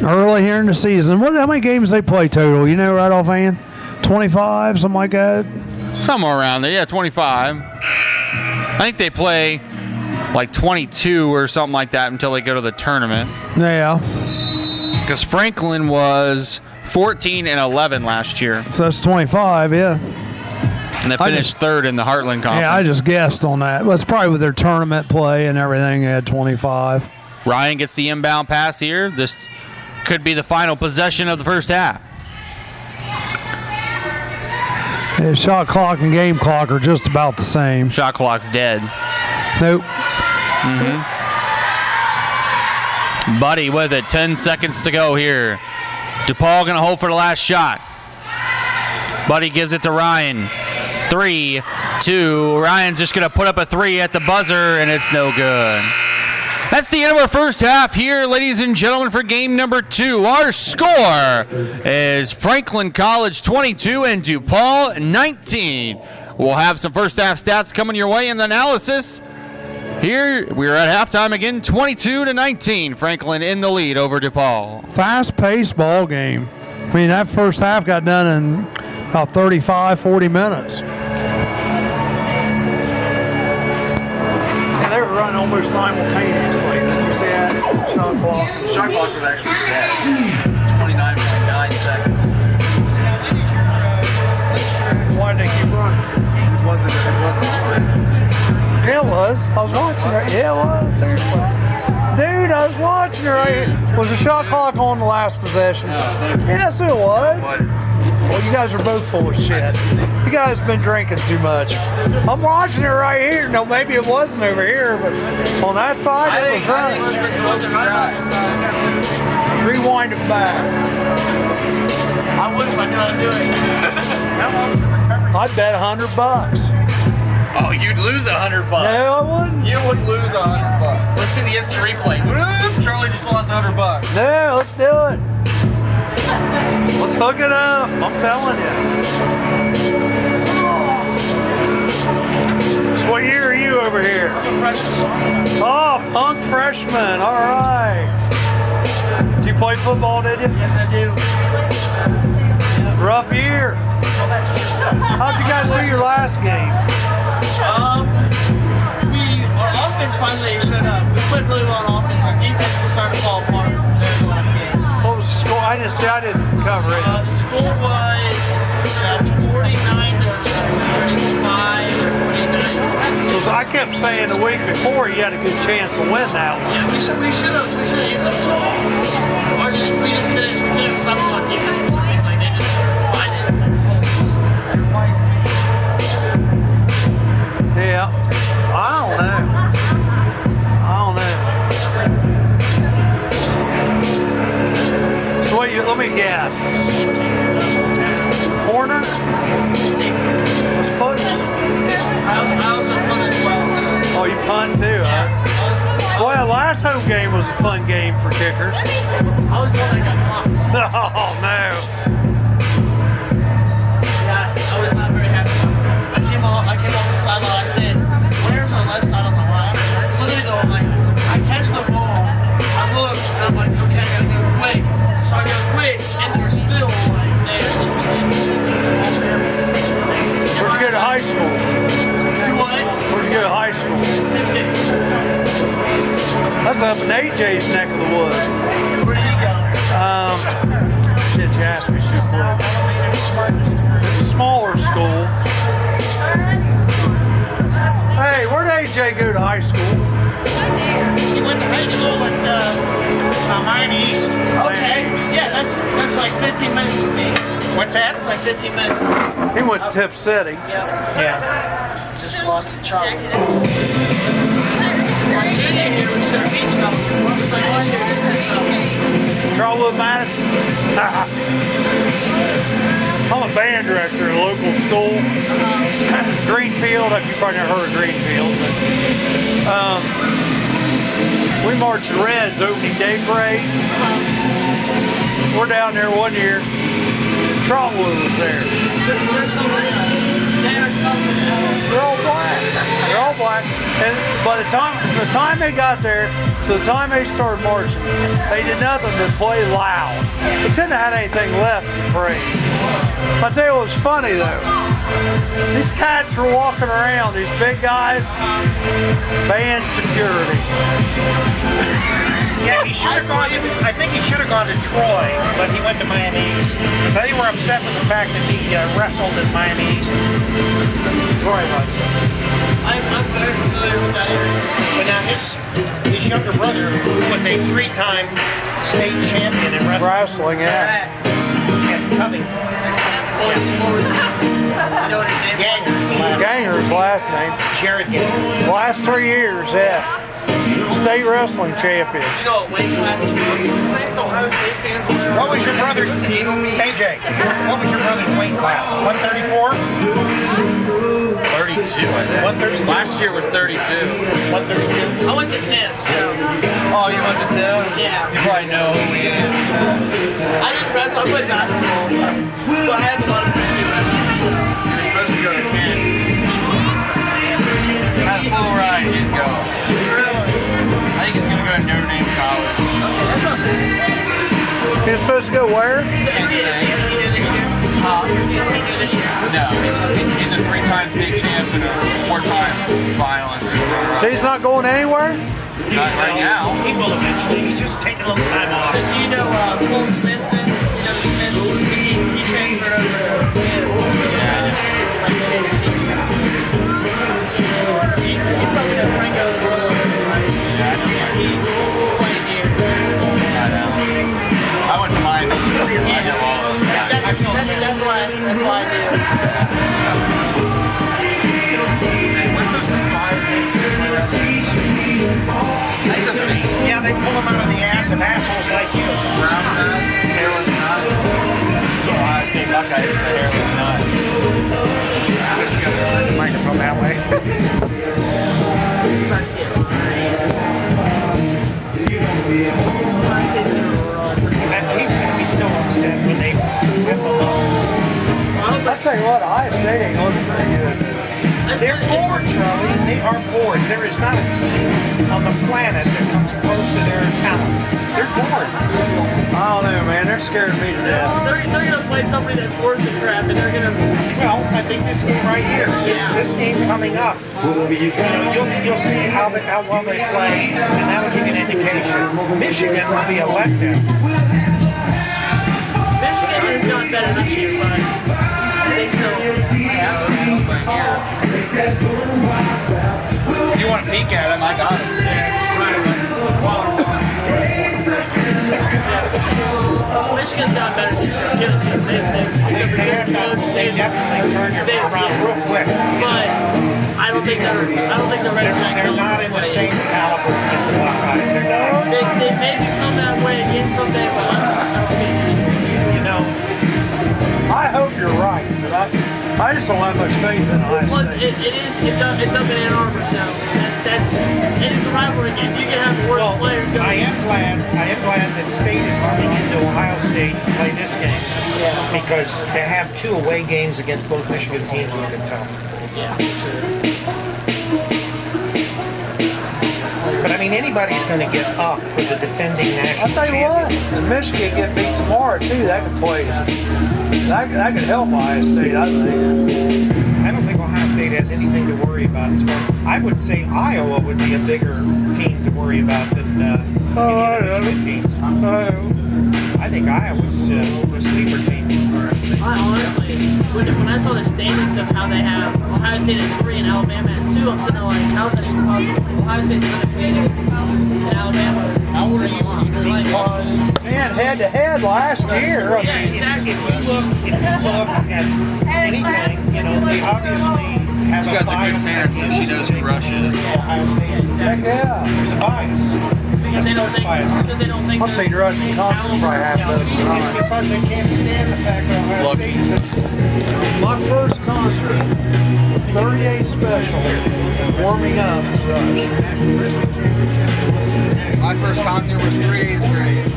Early here in the season. How many games they play total? You know right offhand? 25, something like that? Somewhere around there. Yeah, 25. I think they play like 22 or something like that until they go to the tournament. Yeah. Because Franklin was 14-11 last year. So that's 25, yeah. And they finished third in the Heartland Conference. Yeah, I just guessed on that. Well, it's probably with their tournament play and everything, they had 25. Ryan gets the inbound pass here. This could be the final possession of the first half. Yeah, shot clock and game clock are just about the same. Shot clock's dead. Nope. Buddy with it. 10 seconds to go here. DePauw going to hold for the last shot. Buddy gives it to Ryan. 3, 2. Ryan's just going to put up a 3 at the buzzer, and it's no good. That's the end of our first half here, ladies and gentlemen, for game number 2. Our score is Franklin College 22 and DePauw 19. We'll have some first half stats coming your way in the analysis Here we are at halftime again, 22-19. Franklin in the lead over DePauw. Fast-paced ball game. I mean, that first half got done in about 35, 40 minutes. Yeah, they were running almost simultaneously. Did you see that shot clock? Shot clock was actually dead. It was 29.9 seconds. Why did they keep running? It wasn't on. Yeah, it was. I was watching it. Yeah, it was. Seriously. Dude, I was watching it right here. Was the shot clock on the last possession? Yes, it was. Well, you guys are both full of shit. You guys been drinking too much. I'm watching it right here. No, maybe it wasn't over here, but on that side, it was running. Rewind it back. I would if I knew how to do it. I'd bet $100. Oh, you'd lose $100. No, I wouldn't. You would lose $100. Let's see the instant replay. Whoop, Charlie just lost $100. No, let's do it. Let's hook it up. I'm telling you. So what year are you over here? I'm a freshman. Oh, punk freshman. All right. Did you play football, did you? Yes, I do. Rough year. How'd you guys do your last game? Our offense finally showed up. We played really well on offense. Our defense was starting to fall apart there in the last game. What was the score? I didn't see. I didn't cover it. The score was 49-35 or 49. Because I kept saying the week before you had a good chance to win that one. Yeah, we should have used up the ball. Or we just couldn't stop them on defense for some reason. Like they just find it. Yeah. I don't know. So what let me guess. Corner? Was close. I also punt as well. So. Oh, you punt too, huh? Boy, the last home game was a fun game for kickers. I was the one that got blocked. Oh, no. Yeah, I was not very happy. I came off the sideline. I said, "Where's our left side on the line?" I literally go like, I catch the ball. I look, and I'm like, okay, I gotta go quick. So I go quick, and they're still like there. Where'd you go to high school? You what? Where'd you go to high school? Tip City. That's up in AJ's neck of the woods. Where did you go? Shit, you asked me too quick. It's a smaller school. Hey, where'd AJ go to high school? He went to high school at Miami East. Okay. Yeah, that's like 15 minutes from me. What's that? It's like 15 minutes from me. He went to Tip City. Yeah. Just lost to Charlie. Our junior year, we should have beat Charlie. It was like this year, we should have beat Charlie. Charlotte Madison. I'm a band director at a local school. Greenfield, you probably never heard of Greenfield, but we marched the Reds opening day parade. We're down there one year. Trotwood was there. They're all black. They're all black. And by the time they got there, to the time they started marching, they did nothing but play loud. They couldn't have had anything left to parade. I'll tell you what was funny though. These cats were walking around, these big guys, band security. Yeah, he should have gone. I think he should have gone to Troy, but he went to Miami East. Because I think we're upset with the fact that he wrestled at Miami East. Troy was. I'm very familiar with that area. But now his younger brother was a 3-time state champion in wrestling. Wrestling, yeah. At Covington. What was his name? You know what his name was? Ganger's last name. Jared Ganger. Last 3 years, yeah. State wrestling champion. You know what weight class he was? Ohio State fans were. What was your brother's? AJ. What was your brother's weight class? 134. 32, I think. 132. Last year was 32. 132. I went to 10, so Oh, you went to 10? yeah. You probably know who he is. I didn't wrestle, I played basketball. But I have a lot of friends who wrestle, so. You're supposed to go to 10. He full ride, he'd go. I think he's gonna go to Notre Dame College. Okay, that's not bad. He's supposed to go where? So is he a senior this year? Is he a senior this year? No, he's a 3-time state champ and a 4-time finalist. So he's not going anywhere? Not right now. He will eventually. He's just taking a little time off. So do you know Cole Smith then? You know Smith? He transferred over to You probably know Franco a little bit, right? He's playing here. I know. I went to Miami, so I know all those guys. That's why I do. What's those five? I think that's what Yeah, they pull him out of the ass of assholes like you. brown nut, hairless nut. Ohio State Buckeyes is the hairless nut. I wish we got to turn the microphone that way. He's going to be so upset when they whip him up. I tell you what, Ohio State ain't looking very good. They're bored, Charlie. They are bored. There is not a team on the planet that comes close to their talent. They're bored. I don't know, man. They're scaring me to death. They're going to play somebody that's worth the crap, and they're going to. Well, I think this game right here, this game coming up, you'll see how well they play, and that'll give you an indication. Michigan will be elected. Michigan has done better this year, but they still. If you want to peek at him, I got him. Michigan's done better this year. Give it to them. They definitely turn your around real quick. But I don't think they're ready for that. They're not in the same caliber as the Buckeyes. They're not. They maybe come that way again someday, but I don't see it this year. You know, I hope you're right, but I just don't have much faith in Ohio Plus, State. it's up in Ann Arbor, so it's a rivalry game. You can have the worst players go. I am glad that State is coming into Ohio State to play this game. Yeah. Because they have 2 away games against both Michigan teams, you can tell. Yeah. But I mean, anybody's going to get up for the defending national I'll tell you what, champion. if Michigan get beat tomorrow too, that could play. That could help Ohio State, I think. I don't think Ohio State has anything to worry about. I would say Iowa would be a bigger team to worry about than any of the Michigan teams. I think Iowa's the sleeper team. I honestly, when I saw the standings of how they have Ohio State at 3 and Alabama at 2, I'm sitting there like, how is that even possible? Ohio State's undefeated and Alabama. How old are you when you Like, Man, head to head last year. yeah, exactly. If you look at anything, you know, they obviously have You a guys are bias. good parents and she knows who Rush is. Ohio State. Heck yeah. There's a bias. Because they don't sports think, bias. because they don't think I've seen Russian concerts probably half a dozen It's times. because they can't stand the fact that Ohio Look. State is a My first concert was 38 Special, warming up as Rush. My first concert was 3 Days Grace.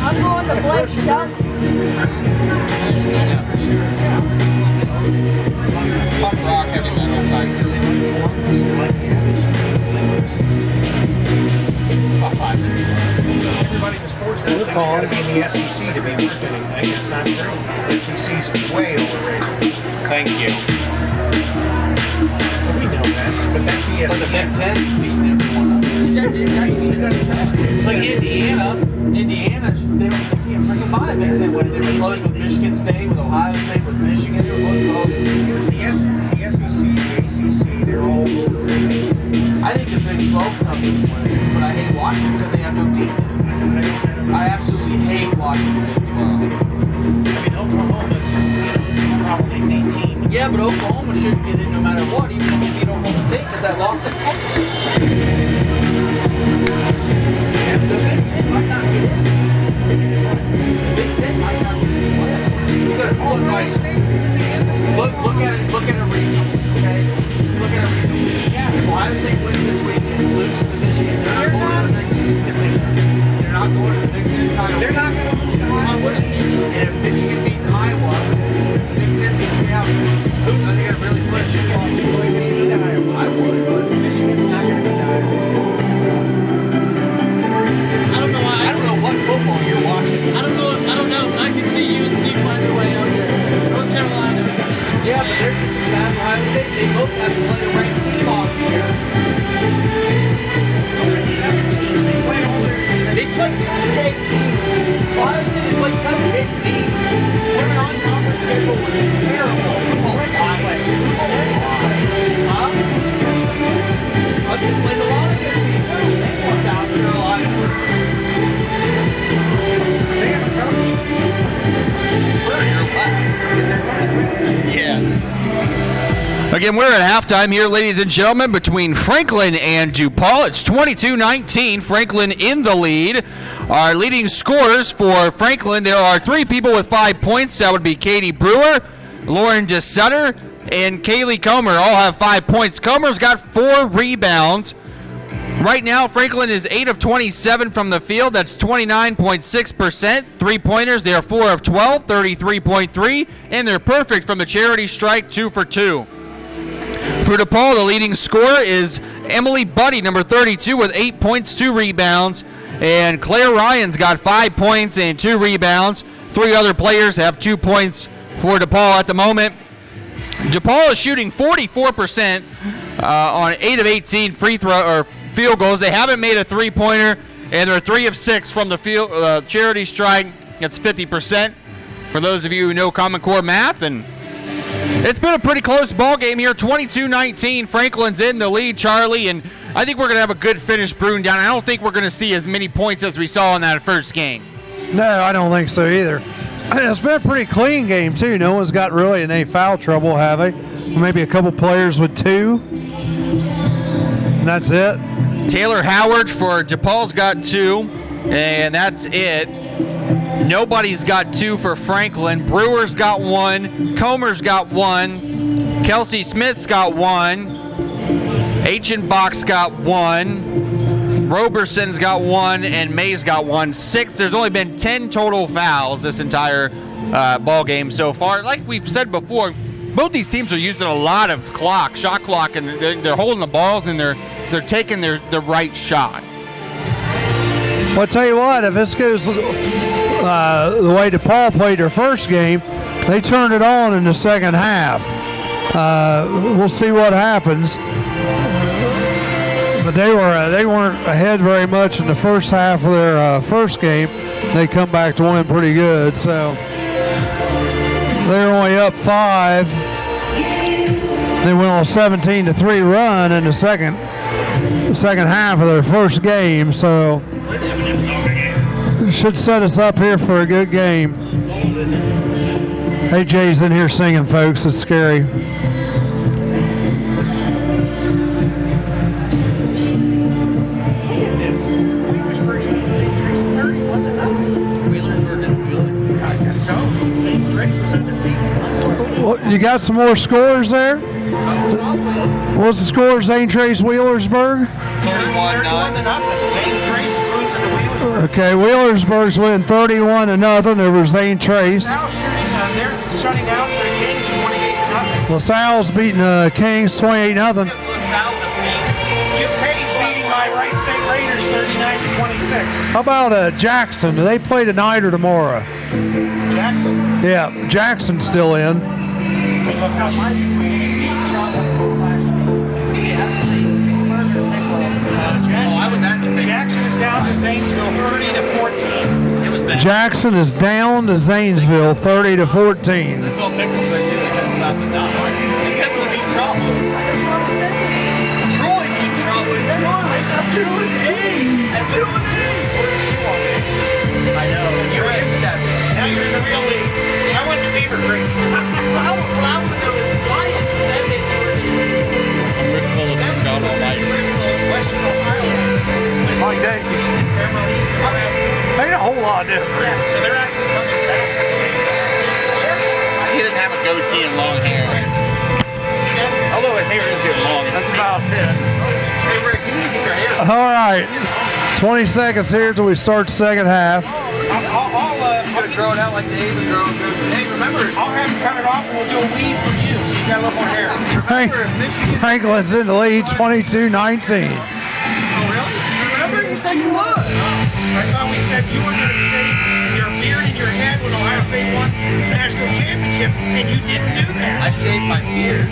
I'm going to Blake Shelton. Punk rock, heavy metal type. About 5 minutes. everybody in the sports world thinks you got to be in the SEC to be worth anything. It's not true. The SEC's way overrated. Thank you. We know that, but that's ESPN. The Big Ten beating everyone up. It's like Indiana. They can't freaking buy a Big Ten win. They were close with Michigan State, with Ohio State, with Michigan. They were close with all these teams. The SEC, the ACC, they're all overrated. I think the Big 12's tough to win, but I hate watching because they have no defense. I absolutely hate watching the Big 12. I mean, Oklahoma's, probably the team. Yeah, but Oklahoma shouldn't get in no matter what, even if they beat Oklahoma State, because that lost to Texas. And the Big Ten might not get in. The Big Ten might not get in. Look at it reasonably, okay? Look at it reasonably. Yeah, if Ohio State wins this week and loses to Michigan, they're not going to the Big Ten. They're not going to the Big Ten title. They're not going to lose to Iowa. And if Michigan beats Iowa, the Big Ten beats the out. Who are they going to really push? Michigan lost to Iowa. I would. like, okay, Ohio State played Kentucky 8-8. Their non-conference schedule was terrible. It's all time. Huh? Hudson played a lot of good teams. They won South Carolina. They have a coach. Yes. Again, we're at halftime here, ladies and gentlemen, between Franklin and DePauw. It's 22-19. Franklin in the lead. Our leading scorers for Franklin, there are 3 people with 5 points. That would be Katie Brewer, Lauren DeSutter, and Kaylee Comer. All have 5 points. Comer's got 4 rebounds. Right now, Franklin is 8 of 27 from the field. That's 29.6%. 3-pointers, they are 4 of 12, 33.3. And they're perfect from the charity strike, 2 for 2. For DePauw, the leading scorer is Emily Buddy, number 32, with 8 points, 2 rebounds. And Claire Ryan's got 5 points and 2 rebounds. 3 other players have 2 points for DePauw at the moment. DePauw is shooting 44% on 8 of 18 field goals. They haven't made a 3-pointer, and they're 3 of 6 from the field charity strike. That's 50%. For those of you who know Common Core math, and it's been a pretty close ball game here. 22-19. Franklin's in the lead, Charlie, and I think we're going to have a good finish brewing down. I don't think we're going to see as many points as we saw in that first game. No, I don't think so either. It's been a pretty clean game, too. No one's got really in any foul trouble, have they? Maybe a couple players with 2. And that's it. Taylor Howard for DePaul's got 2, and that's it. Nobody's got 2 for Franklin. Brewer's got 1. Comer's got 1. Kelsey Smith's got 1. Achenbach's got 1. Roberson's got 1, and May's got 1. 6. There's only been 10 total fouls this entire ball game so far. Like we've said before, both these teams are using a lot of shot clock, and they're holding the balls, and they're taking the right shot. Well, I'll tell you what, if this goes the way DePauw played their first game, they turned it on in the second half. We'll see what happens. But they weren't ahead very much in the first half of their first game. They come back to win pretty good. So they're only up 5. They went on a 17-3 run in the second half of their first game. So it should set us up here for a good game. AJ's in here singing, folks. It's scary. Well, you got some more scores there? What's the score? St. Trace Wheelersburg? 31-0. Okay, Wheelersburg's winning 31-0 over St. Trace. They're shutting out the Kings 28-0. LaSalle's beating Kings 28-0. UK's beating my Wright State Raiders 39-26. How about Jackson? Do they play tonight or tomorrow? Jackson. Yeah, Jackson's still in. Look how my school beat Charlotte last week. Jackson is down to Zanesville 30-14. It was bad. Jackson is down to Zanesville 30-14. That's all Pickles are doing. That's not the dot. Pickles beat Charlotte. That's what I'm saying. Troy beat Charlotte. They're on like 2-8. I know. You're into that. Now you're in the real league. I went to Beaver Creek. What I want to know is why is 7 Rick Phillips and Donald Light. Western Ohio. Like that, ain't a whole lot different. So they're actually coming back. He didn't have a goatee and long hair. Although his hair is getting long. That's about it. Hey, Rick, you need to get your hair. All right, 20 seconds here till we start the second half. I'll grow it out like Dave and grow it. Hey, remember, I'll have him cut it off and we'll do a weave for you so you got a little more hair. Franklin's in the lead, 22-19. Oh, really? Remember you said you would. I thought we said you were going to stay in your beard in your head when Ohio State won the national championship, and you didn't do that. I shaved my beard.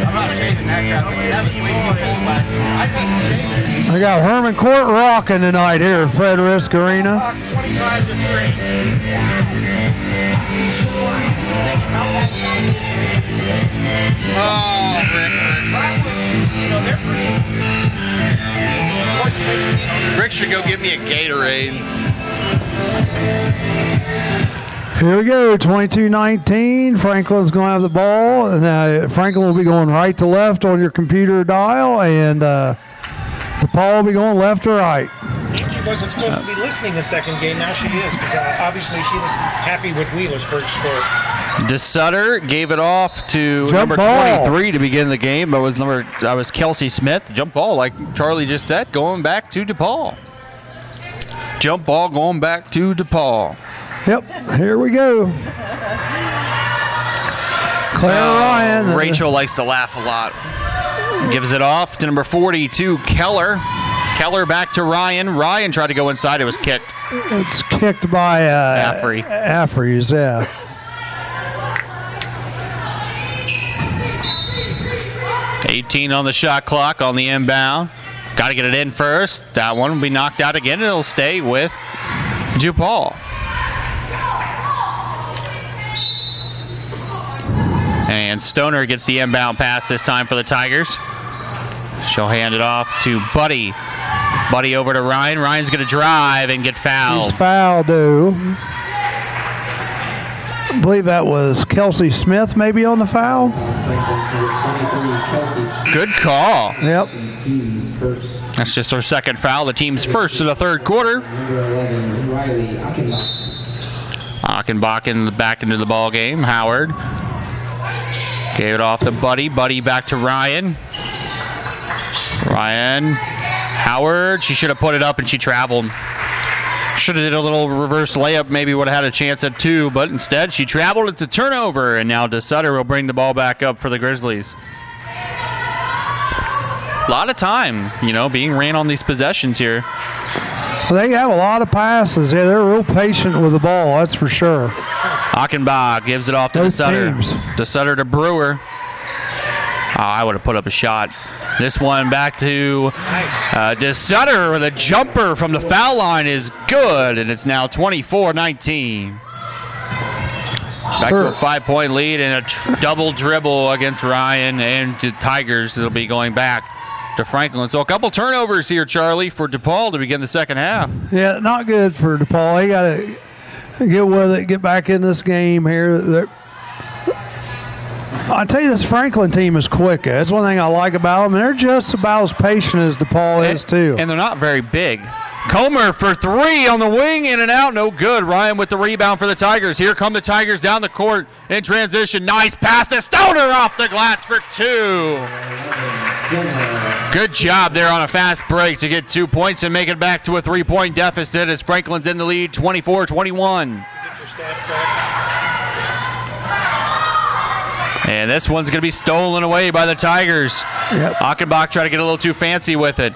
I'm not shaving that crap. That was way too cold last year. I couldn't shave it. We got Herman Court rocking tonight here at Fred Risk Arena. 25-3. Oh, Rick should go get me a Gatorade. Here we go, 22-19. Franklin's going to have the ball. And Franklin will be going right to left on your computer dial, and DePauw will be going left to right. Angie wasn't supposed to be listening the second game. Now she is, because obviously she was happy with Wheelersburg's score. DeSutter gave it off to number 23 to begin the game, but was Kelsey Smith. Jump ball, like Charlie just said, going back to DePauw. Jump ball going back to DePauw. Yep, here we go. Claire Ryan. Rachel likes to laugh a lot. Gives it off to number 42, Keller. Keller back to Ryan. Ryan tried to go inside. It was kicked. It's kicked by Affreys, yeah. $18 on the shot clock on the inbound. Got to get it in first. That one will be knocked out again. It'll stay with DePauw. And Stoner gets the inbound pass this time for the Tigers. She'll hand it off to Buddy. Buddy over to Ryan. Ryan's going to drive and get fouled. He's fouled, though. I believe that was Kelsey Smith maybe on the foul. Good call. Yep. That's just our second foul. The team's first in the third quarter. Achenbach back into the ball game. Howard gave it off to Buddy. Buddy back to Ryan. Ryan. Howard. She should have put it up and she traveled. Should have did a little reverse layup. Maybe would have had a chance at 2, but instead she traveled. It's a turnover, and now DeSutter will bring the ball back up for the Grizzlies. A lot of time, being ran on these possessions here. Well, they have a lot of passes. Yeah, they're real patient with the ball, that's for sure. Achenbach gives it off to DeSutter. DeSutter to Brewer. Oh, I would have put up a shot. This one back to DeSutter with a jumper from the foul line is good, and it's now 24-19. Back to a 5-point lead and a double dribble against Ryan and the Tigers. It'll be going back to Franklin. So a couple turnovers here, Charlie, for DePauw to begin the second half. Yeah, not good for DePauw. They got to get with it, get back in this game here. I tell you, this Franklin team is quick. That's one thing I like about them. They're just about as patient as DePauw is, too. And they're not very big. Comer for 3 on the wing, in and out, no good. Ryan with the rebound for the Tigers. Here come the Tigers down the court in transition. Nice pass to Stoner off the glass for 2. Good job there on a fast break to get 2 points and make it back to a 3-point deficit as Franklin's in the lead, 24-21. Get your stats back. And this one's going to be stolen away by the Tigers. Yep. Achenbach tried to get a little too fancy with it.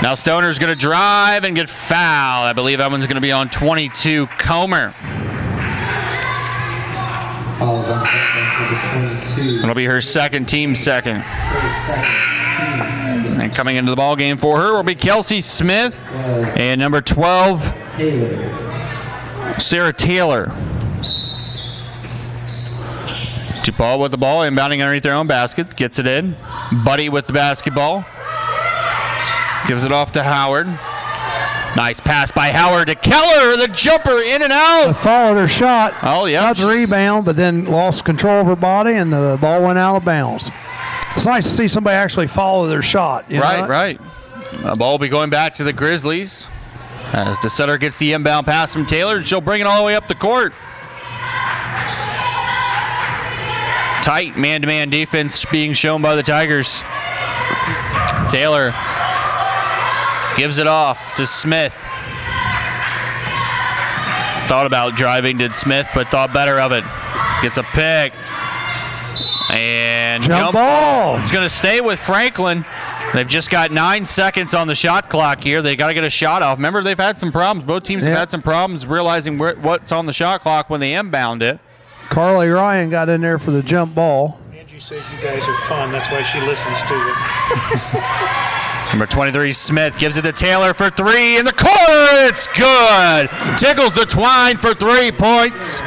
Now Stoner's going to drive and get fouled. I believe that one's going to be on 22, Comer. It'll be her second, team second. And coming into the ball game for her will be Kelsey Smith and number 12, Sarah Taylor. DePauw with the ball, inbounding underneath their own basket. Gets it in. Buddy with the basketball. Gives it off to Howard. Nice pass by Howard to Keller. The jumper in and out. Followed her shot. Oh, yeah. Got the rebound, but then lost control of her body, and the ball went out of bounds. It's nice to see somebody actually follow their shot. Right. The ball will be going back to the Grizzlies as DeSutter gets the inbound pass from Taylor, and she'll bring it all the way up the court. Tight man-to-man defense being shown by the Tigers. Taylor gives it off to Smith. Thought about driving, did Smith, but thought better of it. Gets a pick. And jump ball. It's going to stay with Franklin. They've just got 9 seconds on the shot clock here. They got to get a shot off. Remember, they've had some problems. Both teams have had some problems realizing what's on the shot clock when they inbound it. Carly Ryan got in there for the jump ball. Angie says you guys are fun. That's why she listens to you. Number 23, Smith, gives it to Taylor for 3 in the corner. It's good. Tickles the twine for 3 points.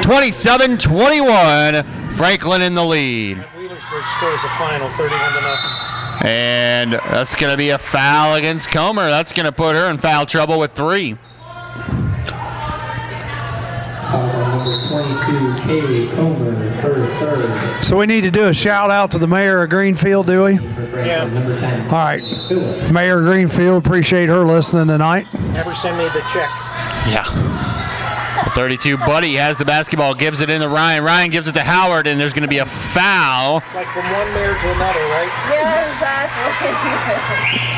27-21. Franklin in the lead. Wheelersburg scores the final, 31-0. And that's going to be a foul against Comer. That's going to put her in foul trouble with 3. Fouls on number 22, Kaylee Comer, her third. So we need to do a shout out to the mayor of Greenfield, do we? Yeah. Number 10. All right. Mayor Greenfield, appreciate her listening tonight. Never send me the check. Yeah. The 32, Buddy has the basketball, gives it into Ryan. Ryan gives it to Howard, and there's going to be a foul. It's like from one mayor to another, right? Yeah,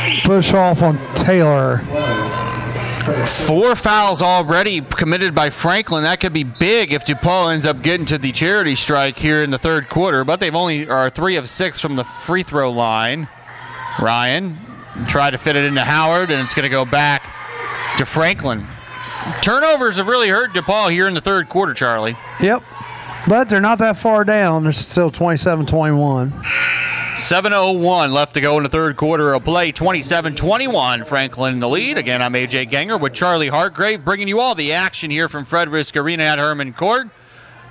exactly. Push off on Taylor. 4 fouls already committed by Franklin. That could be big if DePauw ends up getting to the charity strike here in the third quarter, but they've only are 3 of 6 from the free throw line. Ryan tried to fit it into Howard, and it's going to go back to Franklin. Turnovers have really hurt DePauw here in the third quarter, Charlie. Yep. But they're not that far down. They're still 27-21. 7:01 left to go in the third quarter of play. 27-21, Franklin in the lead. Again, I'm AJ Ganger with Charlie Hartgrave, bringing you all the action here from Fred Risk Arena at Herman Court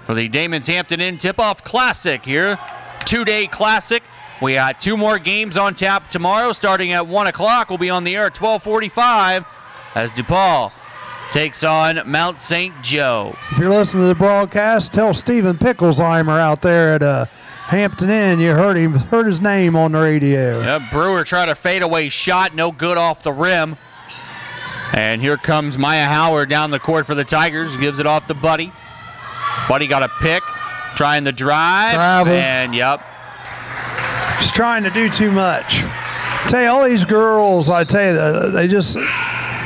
for the Damon's Hampton Inn Tip-Off Classic here. 2-day classic. We got 2 more games on tap tomorrow, starting at 1 o'clock. We'll be on the air at 12:45 as DePauw takes on Mount St. Joe. If you're listening to the broadcast, tell Steven Pickelsheimer out there at Hampton Inn you heard his name on the radio. Yep, Brewer tried a fadeaway shot, no good off the rim. And here comes Maya Howard down the court for the Tigers, gives it off to Buddy. Buddy got a pick, trying to drive, and yep. He's trying to do too much. Tell you, all these girls, I tell you, they just...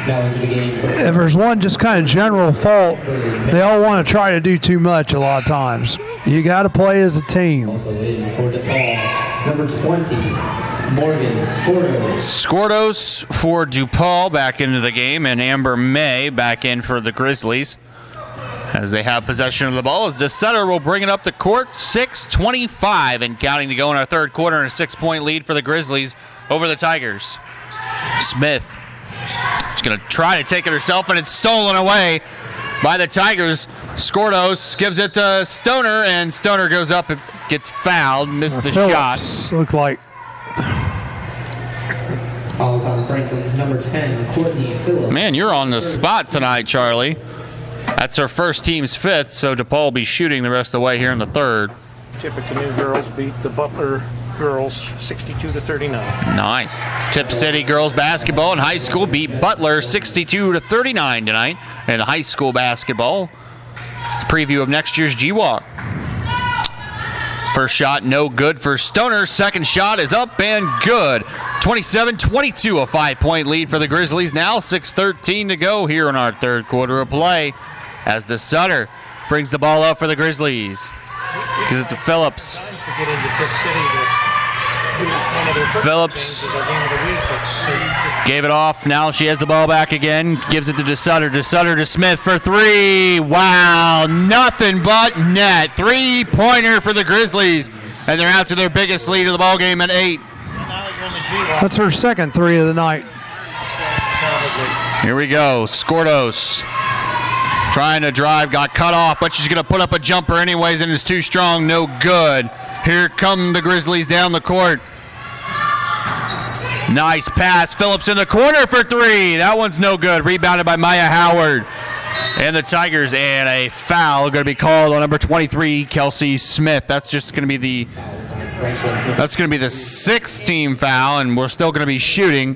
If there's one just kind of general fault, they all want to try to do too much a lot of times. You got to play as a team. Also waiting for DePauw, number 20, Morgan Skordos. Skordos for DePauw back into the game, and Amber May back in for the Grizzlies as they have possession of the ball. As DeSutter will bring it up the court, 6:25 and counting to go in our third quarter, and a 6-point lead for the Grizzlies over the Tigers. Smith. She's going to try to take it herself, and it's stolen away by the Tigers. Skordos gives it to Stoner, and Stoner goes up and gets fouled, missed the Phillips shot. Look like. Fouls on Franklin, number 10, Courtney Phillips. Man, you're on the spot tonight, Charlie. That's our first team's 5th, so DePauw will be shooting the rest of the way here in the third. Tippecanoe girls beat the Butler girls 62-39. Nice. Tip City girls basketball in high school beat Butler 62-39 tonight in high school basketball. Preview of next year's G-Walk. First shot, no good for Stoner. Second shot is up and good. 27-22, a 5-point lead for the Grizzlies. Now 6:13 to go here in our third quarter of play as DeSutter brings the ball up for the Grizzlies. Gives it to Phillips. To get into Tip City to do one of their first Phillips games as our game of the week, but gave it off. Now she has the ball back again. Gives it to DeSutter. DeSutter to Smith for 3. Wow, nothing but net. 3-pointer for the Grizzlies. And they're out to their biggest lead of the ball game at 8. That's her second 3 of the night. Here we go. Skordos trying to drive, got cut off, but she's going to put up a jumper anyways, and it's too strong, no good. Here come the Grizzlies down the court. Nice pass. Phillips in the corner for 3. That one's no good. Rebounded by Maya Howard. And the Tigers, and a foul going to be called on number 23, Kelsey Smith. That's just going to be the 6th team foul, and we're still going to be shooting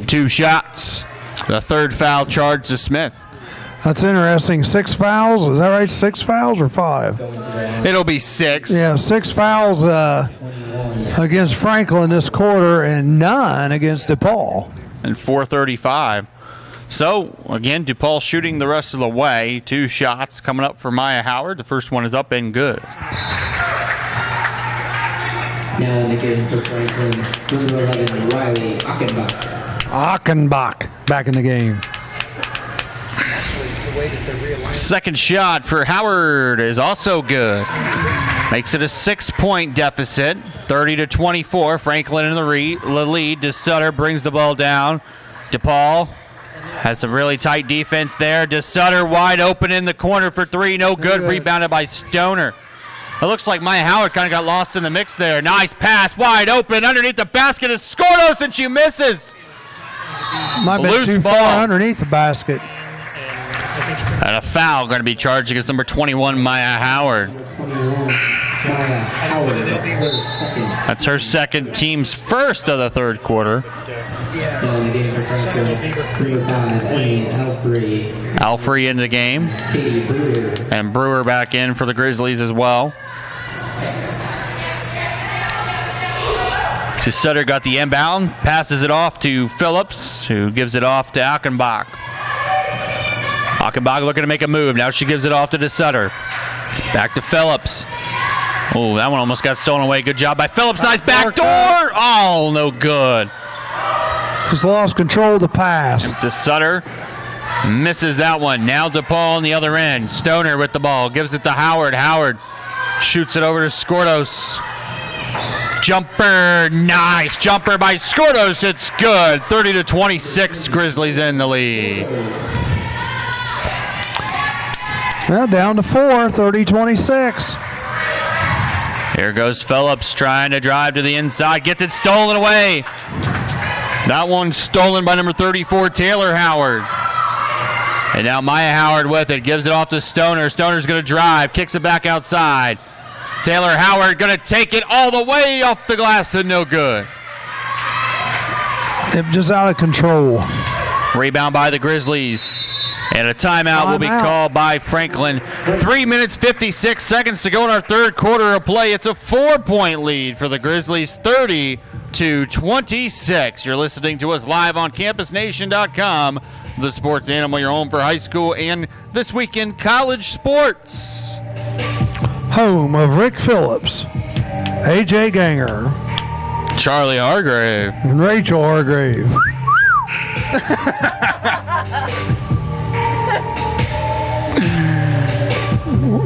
2 shots. The third foul charged to Smith. That's interesting. 6 fouls. Is that right? 6 fouls or 5? It'll be 6. Yeah, 6 fouls against Franklin this quarter and none against DePauw. And 4:35. So, again, DePauw shooting the rest of the way. 2 shots coming up for Maya Howard. The first one is up and good. Now in the game for Franklin, number 11, Riley Achenbach. Achenbach back in the game. Second shot for Howard is also good. Makes it a 6-point deficit, 30-24. Franklin in the lead. DeSutter brings the ball down. DePauw has some really tight defense there. DeSutter wide open in the corner for three. No good. Rebounded by Stoner. It looks like Maya Howard kind of got lost in the mix there. Nice pass, wide open underneath the basket is Skordos, and she misses. Might be Loose too ball. far underneath the basket. And a foul going to be charged against number 21, Maya Howard. That's her second, team's first of the third quarter. Now in the game for Franklin, number 5, Alfrey. Alfrey in the game. Katie Brewer. And Brewer back in for the Grizzlies as well. Sutter got the inbound, passes it off to Phillips, who gives it off to Achenbach. Achenbach looking to make a move. Now she gives it off to DeSutter. Back to Phillips. Oh, that one almost got stolen away. Good job by Phillips. Nice back door. Oh, no good. Just lost control of the pass. DeSutter misses that one. Now DePauw on the other end. Stoner with the ball. Gives it to Howard. Howard shoots it over to Skordos. Jumper. Nice. Jumper by Skordos. It's good. 30-26. Grizzlies in the lead. Well, down to 4, 30-26. Here goes Phillips trying to drive to the inside. Gets it stolen away. That one stolen by number 34, Taylor Howard. And now Maya Howard with it. Gives it off to Stoner. Stoner's going to drive. Kicks it back outside. Taylor Howard going to take it all the way off the glass and no good. Just out of control. Rebound by the Grizzlies. And a timeout will be called by Franklin. 3 minutes, 56 seconds to go in our third quarter of play. It's a 4-point lead for the Grizzlies, 30-26. You're listening to us live on CampusNation.com, the sports animal, your home for high school and this weekend college sports. Home of Rick Phillips, A.J. Ganger, Charlie Hargrave, and Rachel Hargrave.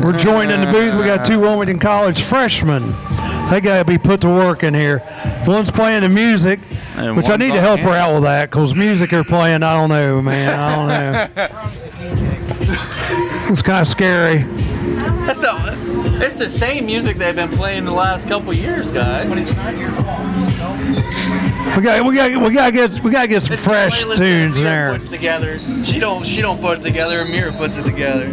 We're joined in the booth. We got two Wilmington College freshmen. They got to be put to work in here. One's playing the music, And which I one need to help her out with that because music they're playing, I don't know, man. I don't know. It's kind of scary. It's the same music they've been playing the last couple years, guys. We got to get some fresh Playlist tunes in Amira there. puts together. She don't put it together. Amira puts it together.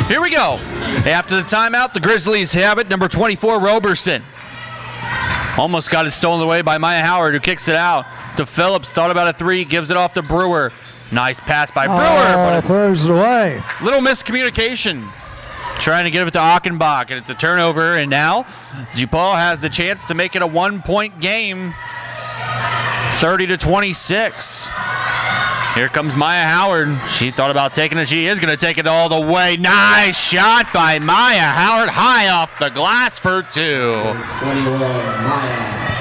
Here we go. After the timeout, the Grizzlies have it. Number 24, Roberson. Almost got it stolen away by Maya Howard, who kicks it out to Phillips. Thought about a three, gives it off to Brewer. Nice pass by Brewer, but it's throws it away. little miscommunication. Trying to give it to Achenbach, and it's a turnover. And now DePauw has the chance to make it a 1-point game, 30-26. Here comes Maya Howard. She thought about taking it. She is going to take it all the way. Nice shot by Maya Howard, high off the glass for two. 21, Maya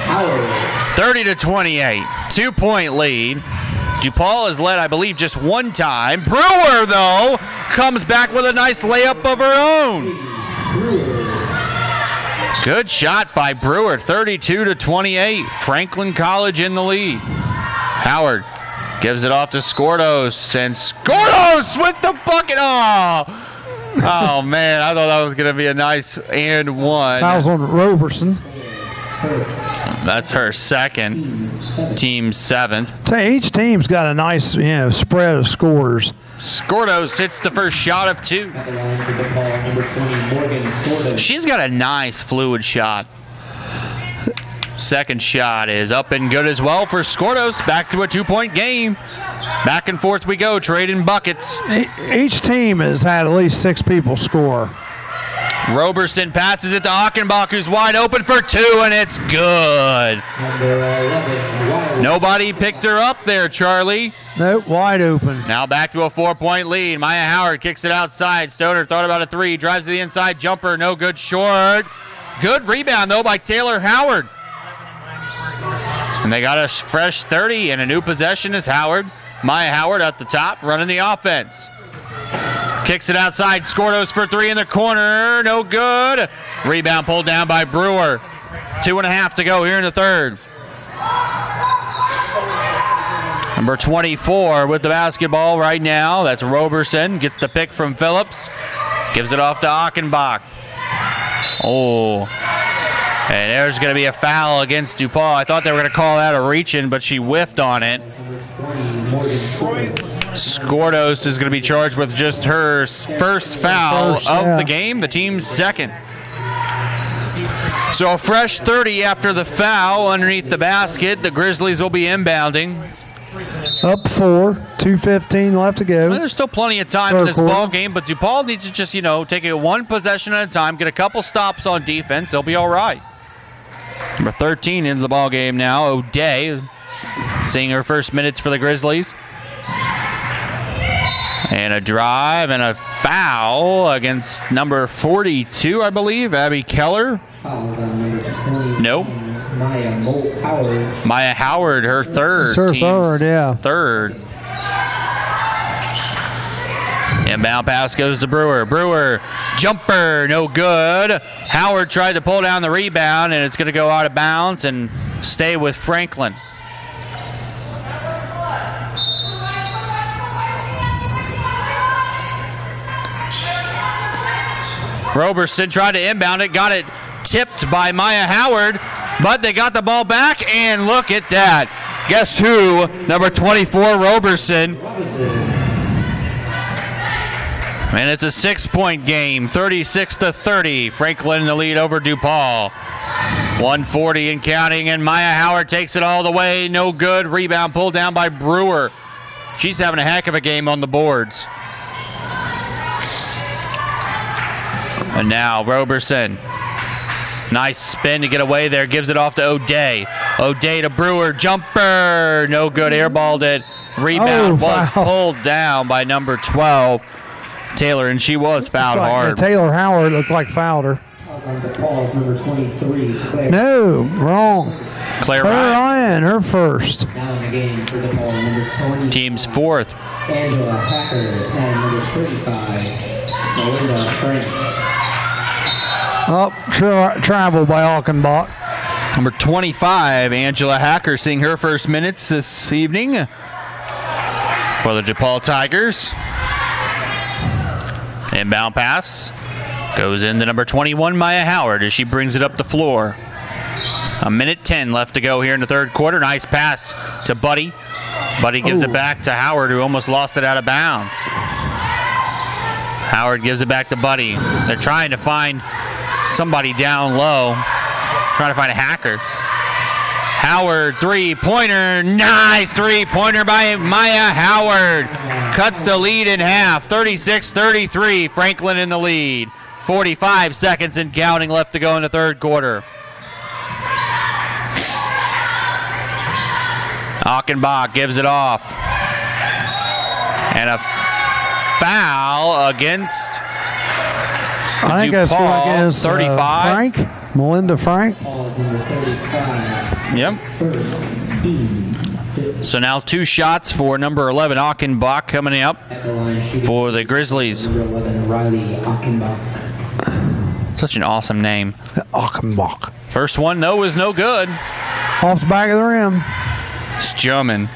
Howard. 30-28, 2-point lead. DePauw has led, I believe, just one time. Brewer, though, comes back with a nice layup of her own. Good shot by Brewer, 32-28. Franklin College in the lead. Howard gives it off to Skordos, and Skordos with the bucket. Oh, man, I thought that was going to be a nice and one. Fouls on Roberson. That's her second, team seventh. Each team's got a nice, spread of scores. Skordos hits the first shot of two. At the line for DePauw, number 20, Morgan Skordos. She's got a nice fluid shot. Second shot is up and good as well for Skordos. Back to a 2-point game. Back and forth we go, trading buckets. Each team has had at least 6 people score. Roberson passes it to Achenbach, who's wide open for two, and it's good. Number 11, Wiley. Nobody picked her up there, Charlie. Nope, wide open. Now back to a 4-point lead. Maya Howard kicks it outside. Stoner thought about a three, drives to the inside, jumper, no good, short. Good rebound, though, by Taylor Howard. And they got a fresh 30, and a new possession is Howard. Maya Howard at the top, running the offense. Kicks it outside. Skordos for three in the corner. No good. Rebound pulled down by Brewer. 2.5 to go here in the third. Number 24 with the basketball right now. That's Roberson. Gets the pick from Phillips. Gives it off to Achenbach. Oh. And there's going to be a foul against DePauw. I thought they were going to call that a reach-in, but she whiffed on it. Skordos is going to be charged with just her first foul of the game, the team's second. So a fresh 30 after the foul underneath the basket. The Grizzlies will be inbounding. Up 4, 2:15 left to go. Well, there's still plenty of time in this ball game, but DePauw needs to just, take it one possession at a time, get a couple stops on defense. They'll be all right. Number 13 into the ball game now, O'Day, seeing her first minutes for the Grizzlies. And a drive and a foul against number 42, I believe, Abby Keller. Nope. Maya Howard, her third. It's her third, yeah. Third. Inbound pass goes to Brewer. Brewer, jumper, no good. Howard tried to pull down the rebound, and it's going to go out of bounds and stay with Franklin. Roberson tried to inbound it, got it tipped by Maya Howard, but they got the ball back, and look at that. Guess who? Number 24, Roberson. And it's a 6-point game, 36-30. Franklin in the lead over DePauw. 140 and counting, and Maya Howard takes it all the way. No good. Rebound pulled down by Brewer. She's having a heck of a game on the boards. And now Roberson. Nice spin to get away there. Gives it off to O'Day. O'Day to Brewer. Jumper. No good. Airballed it. Rebound was pulled down by number 12, Taylor, and she was fouled hard. Taylor Howard looked like fouled her. Number 23, Claire. No, wrong. Claire Ryan, her first. Now in the game for DePauw, number 20. Team's fourth. Angela Hacker and number 35, Melinda Frank. Travel by Achenbach. Number 25, Angela Hacker, seeing her first minutes this evening for the DePauw Tigers. Inbound pass goes into number 21, Maya Howard, as she brings it up the floor. 1:10 left to go here in the third quarter. Nice pass to Buddy. Buddy gives it back to Howard, who almost lost it out of bounds. Howard gives it back to Buddy. They're trying to find somebody down low, trying to find a Hacker. Howard, three-pointer, nice three-pointer by Maya Howard. Cuts the lead in half, 36-33, Franklin in the lead. 45 seconds and counting left to go in the third quarter. Achenbach gives it off. And a foul against I think that's going against 35. Frank, Melinda Frank. Yep. So now 2 shots for number 11, Achenbach, coming up for the Grizzlies. Such an awesome name. Achenbach. First one, no, is no good. Off the back of the rim. It's German.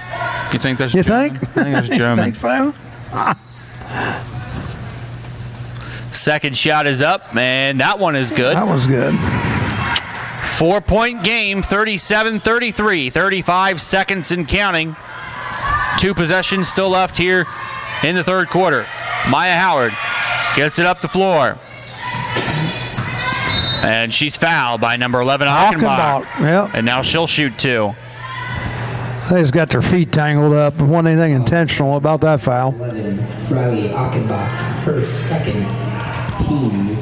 You think that's You German? think? I think that's German. Think so? Second shot is up, and that one is good. That was good. 4-point game, 37-33, 35 seconds and counting. 2 possessions still left here in the third quarter. Maya Howard gets it up the floor. And she's fouled by number 11, Achenbach. Yep. And now she'll shoot 2. They just got their feet tangled up. Wasn't anything intentional about that foul. 11, Riley Achenbach, her second team.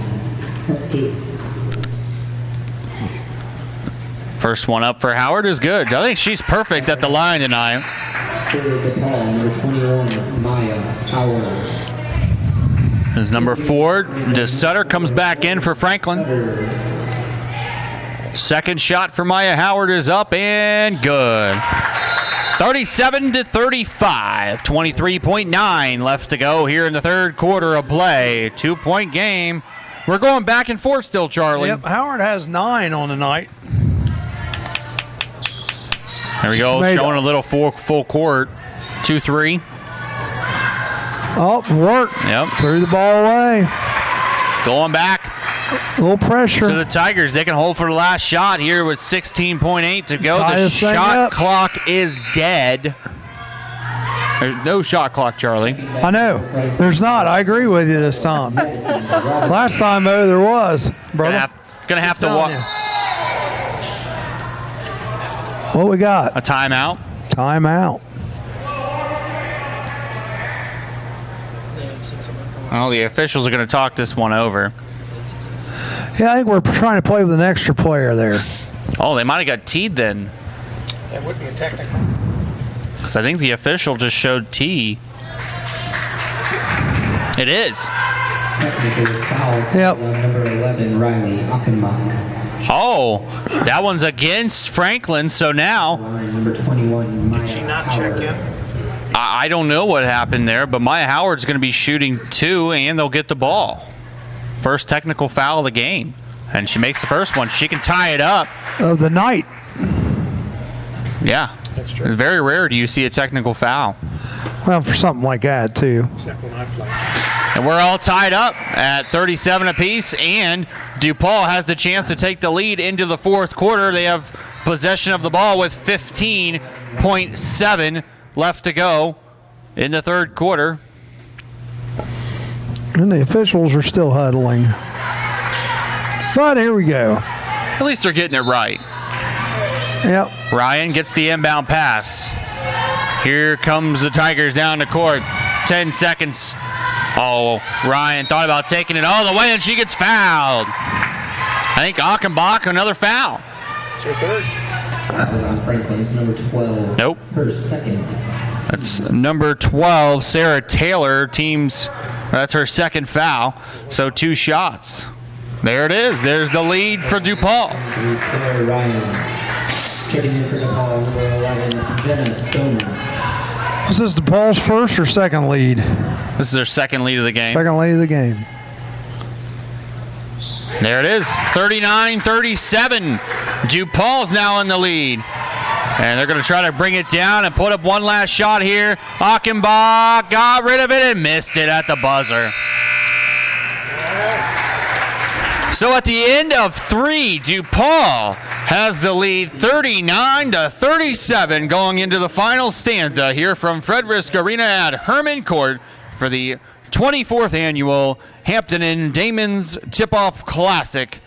First one up for Howard is good. I think she's perfect at the line tonight. For DePauw, number 21, Maya Howard. As number 4, DeSutter comes back in for Franklin. Second shot for Maya Howard is up and good. 37-35. 23.9 left to go here in the third quarter of play. 2-point game. We're going back and forth still, Charlie. Yep, Howard has 9 on the night. There we go, showing a little full court. 2-3. Oh, work. Yep. Threw the ball away. Going back A little pressure. to the Tigers. They can hold for the last shot here with 16.8 to go. Tie The this thing shot up. clock is dead. There's no shot clock, Charlie. I know. There's not. I agree with you this time. Last time, though, there was, brother. Gonna have to telling walk. What we got? A timeout. Timeout. Well, the officials are going to talk this one over. Yeah, I think we're trying to play with an extra player there. Oh, they might have got teed then. That would be a technical. Because I think the official just showed tee. It is. Technical foul. Yep. Number 11, Riley Achenbach. Oh, that one's against Franklin. So now Line number 21, Maya Did she not Howard. check in? I don't know what happened there, but Maya Howard's going to be shooting 2, and they'll get the ball. First technical foul of the game. And she makes the first one. She can tie it up. Of the night. Yeah. That's true. Very rare do you see a technical foul. Well, for something like that, too. Except when I play. And we're all tied up at 37 apiece, and DePauw has the chance to take the lead into the fourth quarter. They have possession of the ball with 15.7 left to go in the third quarter. And the officials are still huddling. But here we go. At least they're getting it right. Yep. Ryan gets the inbound pass. Here comes the Tigers down the court. 10 seconds. Oh, Ryan thought about taking it all the way, and she gets fouled. I think Achenbach, another foul. It's her third. That was on Franklin's number 12. Nope. Her second. That's number 12, Sarah Taylor. That's her second foul. So 2 shots. There it is. There's the lead for DePauw. Claire Ryan. Checking in for DePauw, number 11, Jenna Stoner. Is this DePaul's first or second lead? This is their second lead of the game. Second lead of the game. There it is, 39-37. DePaul's now in the lead. And they're going to try to bring it down and put up one last shot here. Achenbach got rid of it and missed it at the buzzer. So at the end of 3, DePauw has the lead 39-37 going into the final stanza here from Fred Risk Arena at Herman Court for the 24th annual Hampton and Damon's Tip-Off Classic.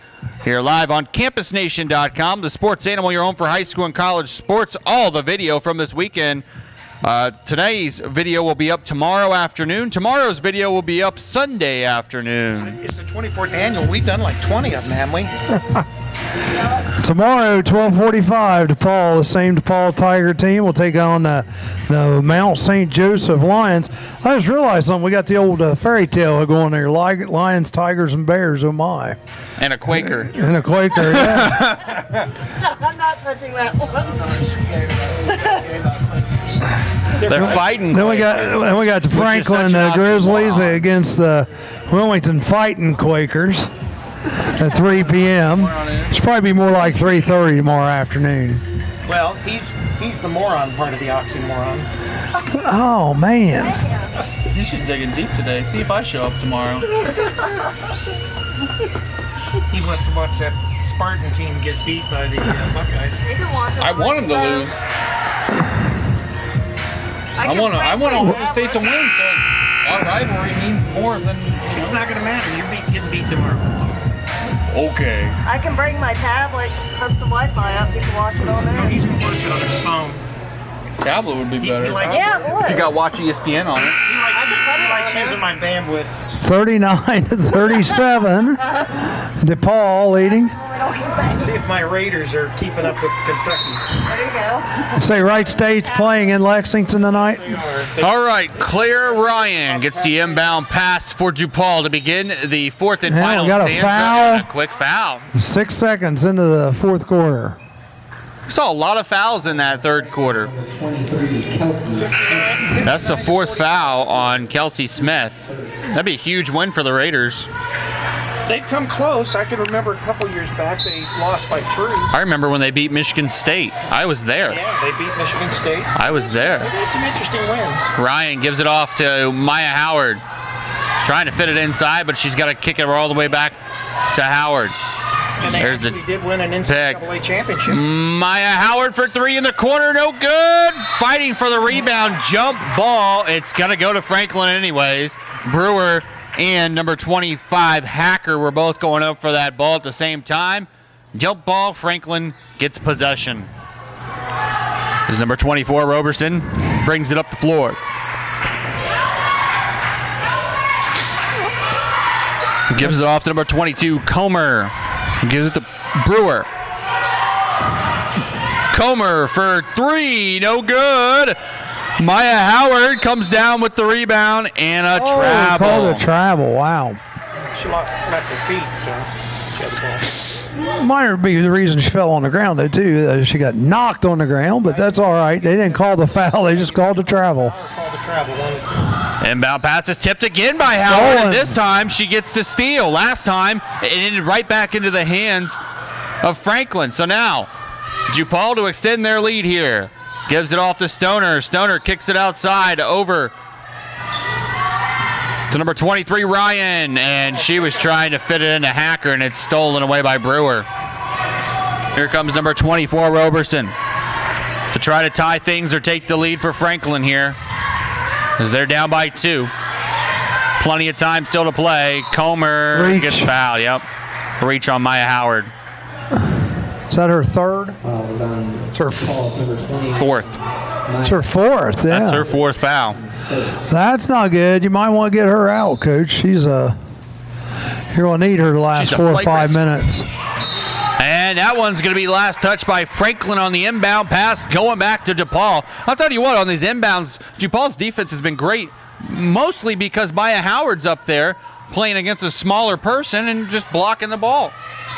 Here live on CampusNation.com, the sports animal, your home for high school and college sports. All the video from this weekend. Today's video will be up tomorrow afternoon. Tomorrow's video will be up Sunday afternoon. It's the 24th annual. We've done like 20 of them, haven't we? Tomorrow, 12:45, DePauw, the same DePauw Tiger team, will take on the Mount St. Joseph Lions. I just realized something. We got the old fairy tale going there. Lions, Tigers, and Bears, oh my. And a Quaker. And a Quaker, yeah. I'm not touching that one. They're fighting. Then we got the Franklin such an option. Grizzlies against the Wilmington Fighting Quakers at 3 p.m. It's probably be more like 3:30 tomorrow afternoon. Well, he's the moron part of the oxymoron. Oh, man. You should dig in deep today. See if I show up tomorrow. He wants to watch that Spartan team get beat by the Buckeyes. You can watch it. I want him to lose. I want Ohio State to win, so our rivalry means more than. It's not going to matter. You're getting beat tomorrow. Okay. I can bring my tablet, hook the Wi-Fi up, you can watch it on No, there. he's going to watch it on his phone. Tablet would be better. He likes, Yeah, it would. You got Watch ESPN on it. he likes using my bandwidth. 39-37. DePauw leading. I don't See if my Raiders are keeping up with Kentucky. There you go. Say Wright State's playing in Lexington tonight. All right, Claire Ryan gets the inbound pass for DePauw to begin the fourth and Yeah, final we got a stanza. foul. And a quick foul. 6 seconds into the fourth quarter. We saw a lot of fouls in that third quarter. 23, Kelsey. That's the fourth foul on Kelsey Smith. That'd be a huge win for the Raiders. They've come close. I can remember a couple years back they lost by 3. I remember when they beat Michigan State. I was there. Yeah, they beat Michigan State. I was there. They've had some interesting wins. Ryan gives it off to Maya Howard. Trying to fit it inside, but she's got to kick it all the way back to Howard. And they There's the actually did win an NCAA championship. Maya Howard for 3 in the corner, no good. Fighting for the rebound, jump ball. It's going to go to Franklin anyways. Brewer and number 25, Hacker, were both going up for that ball at the same time. Jump ball, Franklin gets possession. As number 24, Roberson, brings it up the floor. Gives it off to number 22, Comer. Gives it to Brewer. Comer for 3, no good. Maya Howard comes down with the rebound and a travel. Called a travel, wow. She left her feet, so she had the ball. Might be the reason she fell on the ground, though, too. She got knocked on the ground, but that's all right. They didn't call the foul. They just called the travel. Called the travel. Inbound pass is tipped again by Howard, Stolen. and this time she gets the steal. Last time, it ended right back into the hands of Franklin. So now, DePauw to extend their lead here. Gives it off to Stoner. Stoner kicks it outside over to number 23, Ryan, and she was trying to fit it into Hacker, and it's stolen away by Brewer. Here comes number 24, Roberson, to try to tie things or take the lead for Franklin here, as they're down by 2. Plenty of time still to play. Comer Reach. gets fouled. Yep. Reach on Maya Howard. Is that her third? Was on It's her, Paul's number 20. Fourth. it's her fourth, yeah. That's her fourth foul. That's not good. You might want to get her out, Coach. She's you're going to need her the last She's a 4 or flight 5 risk. minutes. And that one's going to be last touch by Franklin on the inbound pass, going back to DePauw. I'll tell you what, on these inbounds, DePaul's defense has been great, mostly because Maya Howard's up there playing against a smaller person and just blocking the ball.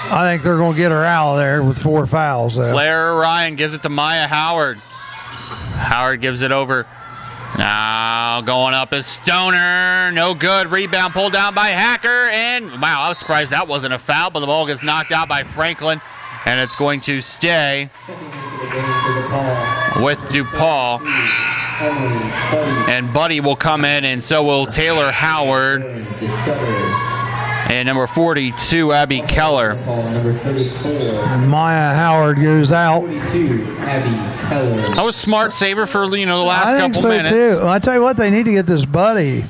I think they're going to get her out of there with 4 fouls. Though. Claire Ryan gives it to Maya Howard. Howard gives it over. Now going up is Stoner. No good. Rebound pulled down by Hacker. And wow, I was surprised that wasn't a foul, but the ball gets knocked out by Franklin. And it's going to stay with DePauw. And Buddy will come in, and so will Taylor Howard. And number 42, Abby Keller. Number 34. And Maya Howard goes out. 42, Abby Keller. That was smart saver for the last I think couple so minutes. too. I tell you what, they need to get this Buddy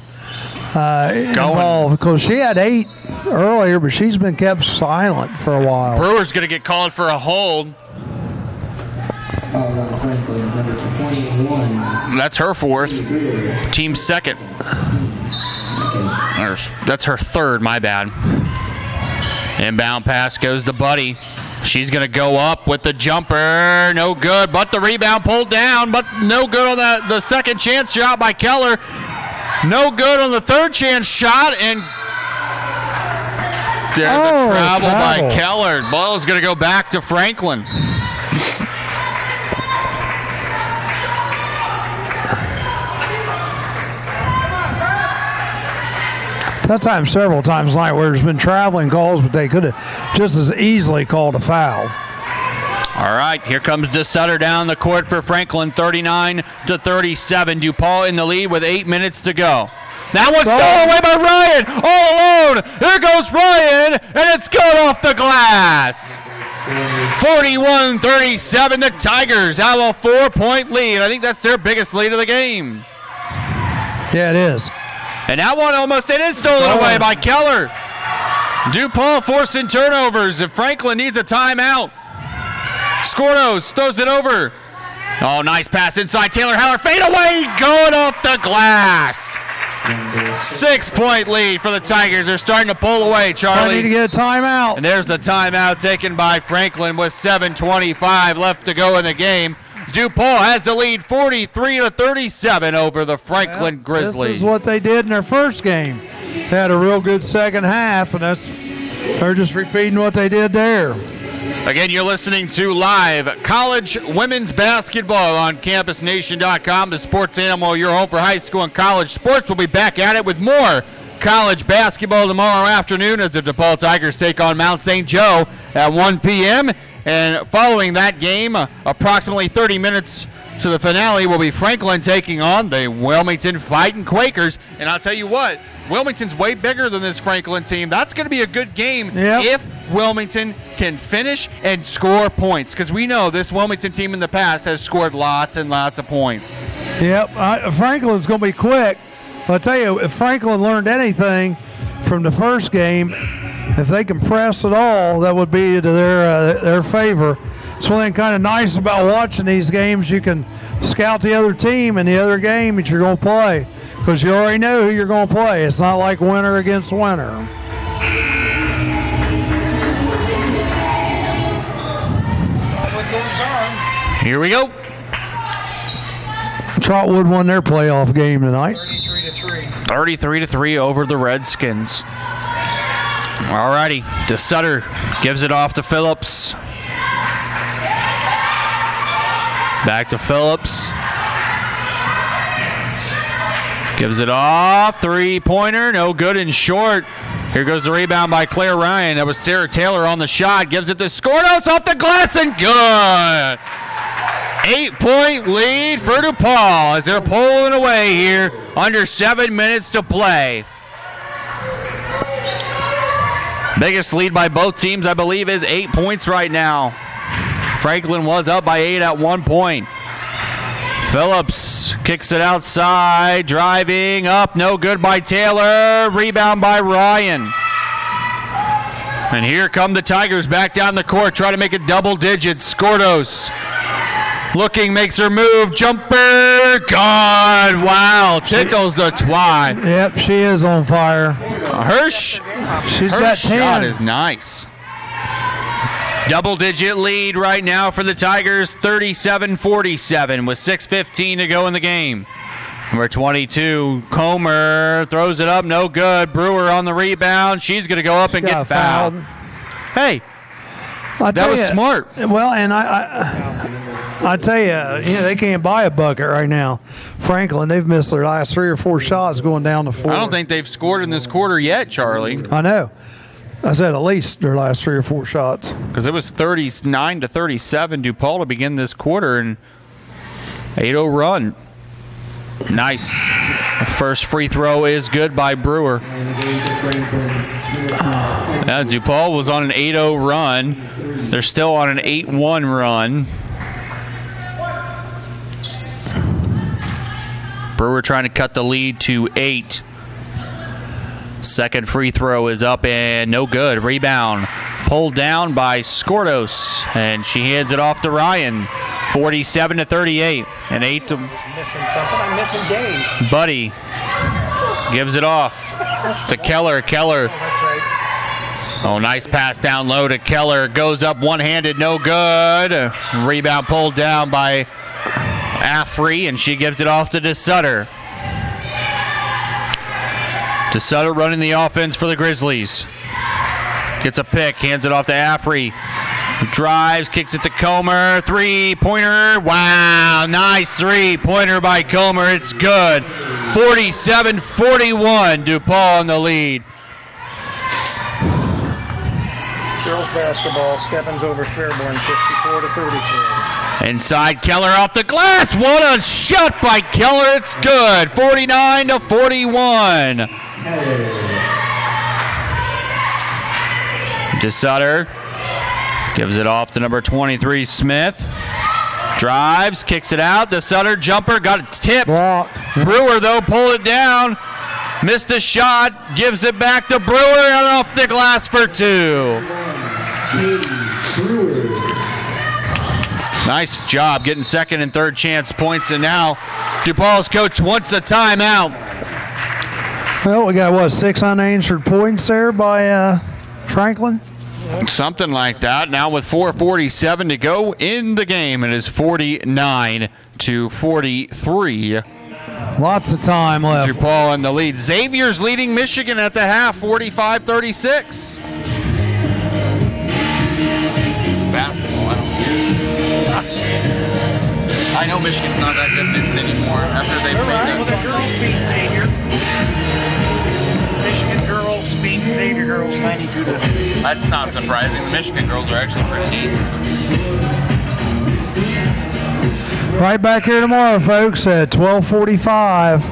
involved, because she had 8 earlier, but she's been kept silent for a while. Brewer's going to get called for a hold. Foul on Franklin, number 21. That's her fourth. Team second. That's her third, my bad. Inbound pass goes to Buddy. She's going to go up with the jumper. No good, but the rebound pulled down, but no good on the second chance shot by Keller. No good on the third chance shot, and there's a travel by Keller. Ball is going to go back to Franklin. That time several times tonight where there's been traveling calls, but they could have just as easily called a foul. All right, here comes DeSutter down the court for Franklin, 39-37. DePauw in the lead with 8 minutes to go. That was stolen away by Ryan, all alone. Here goes Ryan, and it's good off the glass. 41-37, the Tigers have a 4-point lead. I think that's their biggest lead of the game. Yeah, it is. And that one it is stolen away by Keller. DePauw forcing turnovers. If Franklin needs a timeout. Skornos throws it over. Oh, nice pass inside. Taylor Haller fade away. Going off the glass. 6-point lead for the Tigers. They're starting to pull away, I Charlie. need to get a timeout. And there's the timeout taken by Franklin with 7:25 left to go in the game. DePauw has the lead 43-37 over the Franklin Grizzlies. This is what they did in their first game. They had a real good second half, and they're just repeating what they did there. Again, you're listening to live college women's basketball on CampusNation.com, the sports animal, your home for high school and college sports. We'll be back at it with more college basketball tomorrow afternoon as the DePauw Tigers take on Mount St. Joe at 1 p.m. And following that game, approximately 30 minutes to the finale, will be Franklin taking on the Wilmington Fighting Quakers. And I'll tell you what, Wilmington's way bigger than this Franklin team. That's going to be a good game if Wilmington can finish and score points, because we know this Wilmington team in the past has scored lots and lots of points. Yep, Franklin's going to be quick. I'll tell you, if Franklin learned anything from the first game, if they can press at all, that would be to their favor. It's one thing kind of nice about watching these games. You can scout the other team in the other game that you're going to play, because you already know who you're going to play. It's not like winner against winner. What goes on? Here we go. Trotwood won their playoff game tonight. 33-3. 33-3 over the Redskins. All righty. DeSutter gives it off to Phillips. Back to Phillips. Gives it off. Three-pointer. No good and short. Here goes the rebound by Claire Ryan. That was Sarah Taylor on the shot. Gives it to Skordos off the glass and good. 8-point lead for DePauw as they're pulling away here. Under 7 minutes to play. Biggest lead by both teams, I believe, is 8 points right now. Franklin was up by 8 at one point. Phillips kicks it outside, driving up, no good by Taylor. Rebound by Ryan. And here come the Tigers back down the court, try to make it double digits. Skordos looking, makes her move, jumper, gone. Wow, tickles the twine. Yep, she is on fire. Hirsch, She's her got shot 10. is nice. Double-digit lead right now for the Tigers, 37-47 with 6:15 to go in the game. Number 22, Comer throws it up, no good. Brewer on the rebound. She's going to go up and get fouled. Hey, that was smart. Well, and I tell you, they can't buy a bucket right now. Franklin, they've missed their last 3 or 4 shots going down the floor. I don't think they've scored in this quarter yet, Charlie. I know. I said at least their last 3 or 4 shots. Because it was 39-37 DePauw to begin this quarter, and 8-0 run. Nice. The first free throw is good by Brewer. Now DePauw was on an 8-0 run. They're still on an 8-1 run. Brewer trying to cut the lead to 8. Second free throw is up and no good. Rebound pulled down by Skordos, and she hands it off to Ryan. 47-38, and 8 to Missing something. I'm missing Dave. Buddy. Gives it off to Keller. Keller. That's right. Oh, nice pass down low to Keller. Goes up one-handed, no good. Rebound pulled down by Affrey, and she gives it off to DeSutter. DeSutter running the offense for the Grizzlies. Gets a pick, hands it off to Affrey. Drives, kicks it to Comer. Three-pointer. Wow, nice three-pointer by Comer. It's good. 47-41, DePauw in the lead. Girls basketball. Stephens over Fairborn, 54-34. Inside, Keller off the glass. What a shot by Keller. It's good. 49-41. DeSutter gives it off to number 23, Smith. Drives, kicks it out. DeSutter jumper, got it tipped. Brewer, though, pulled it down. Missed a shot, gives it back to Brewer, and off the glass for 2. Nice job getting second and third chance points, and now DePauw's coach wants a timeout. Well, we got, 6 unanswered points there by Franklin? Something like that. Now with 4:47 to go in the game, it is 49-43. Lots of time left. DePauw in the lead. Xavier's leading Michigan at the half, 45-36. It's basketball. I know Michigan's not that good anymore after they played Well, the girls beat Xavier. Michigan girls beat Xavier girls 92-50. That's not surprising. The Michigan girls are actually pretty decent. Right back here tomorrow, folks, at 12:45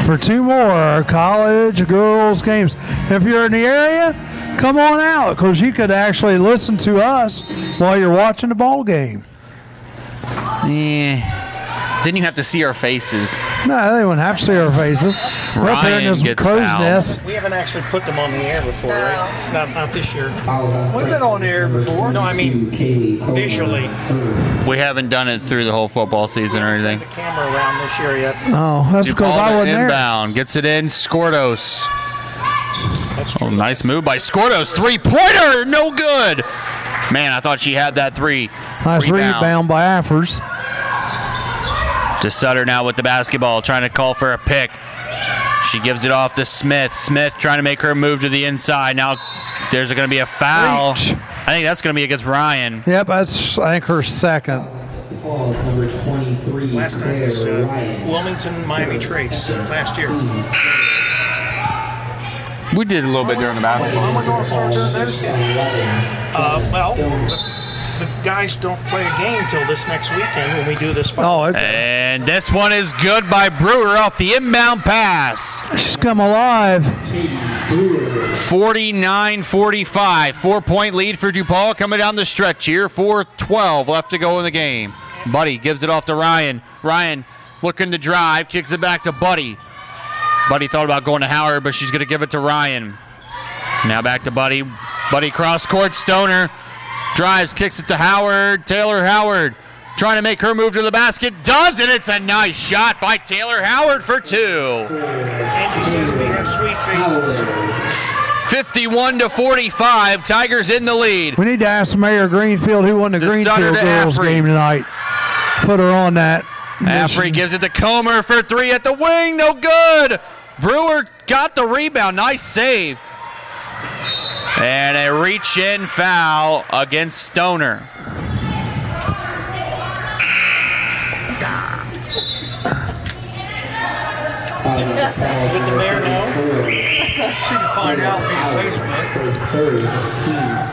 for 2 more college girls games. If you're in the area, come on out, because you could actually listen to us while you're watching the ball game. Yeah. Then you have to see our faces. No, they wouldn't have to see our faces. We're up there in Ryan this gets crow's fouled. nest. We haven't actually put them on the air before, right? Not this year. We've been on the air before. No, I mean visually. We haven't done it through the whole football season or anything. The camera around this year yet. Oh, that's because I DePauw wasn't there. inbound. Gets it in. Skordos. That's Oh, true. nice move by Skordos. 3-pointer. No good. Man, I thought she had that 3. Nice rebound by Affers. To Sutter now with the basketball, trying to call for a pick. She gives it off to Smith. Smith trying to make her move to the inside. Now there's going to be a foul. Reach. I think that's going to be against Ryan. Yep, that's, I think, her second. Number 23. Last time was Wilmington, Miami Trace last year. We did a little bit during the basketball. Well, the guys don't play a game till this next weekend when we do this. Oh, okay. And this one is good by Brewer off the inbound pass. She's come alive. 49-45. 4-point lead for DePauw coming down the stretch here. 4:12 left to go in the game. Buddy gives it off to Ryan. Ryan looking to drive, kicks it back to Buddy. Buddy thought about going to Howard, but she's going to give it to Ryan. Now back to Buddy. Buddy cross court. Stoner drives, kicks it to Howard. Taylor Howard trying to make her move to the basket. Does, and it's a nice shot by Taylor Howard for 2. Angie says we have sweet faces. 51-45. Tigers in the lead. We need to ask Mayor Greenfield who won the Sutter Greenfield to girls Affrey. game tonight. Put her on that. Affrey gives it to Comer for 3 at the wing. No good. Brewer got the rebound. Nice save. And a reach-in foul against Stoner. Did the mayor know? She can find out via Facebook.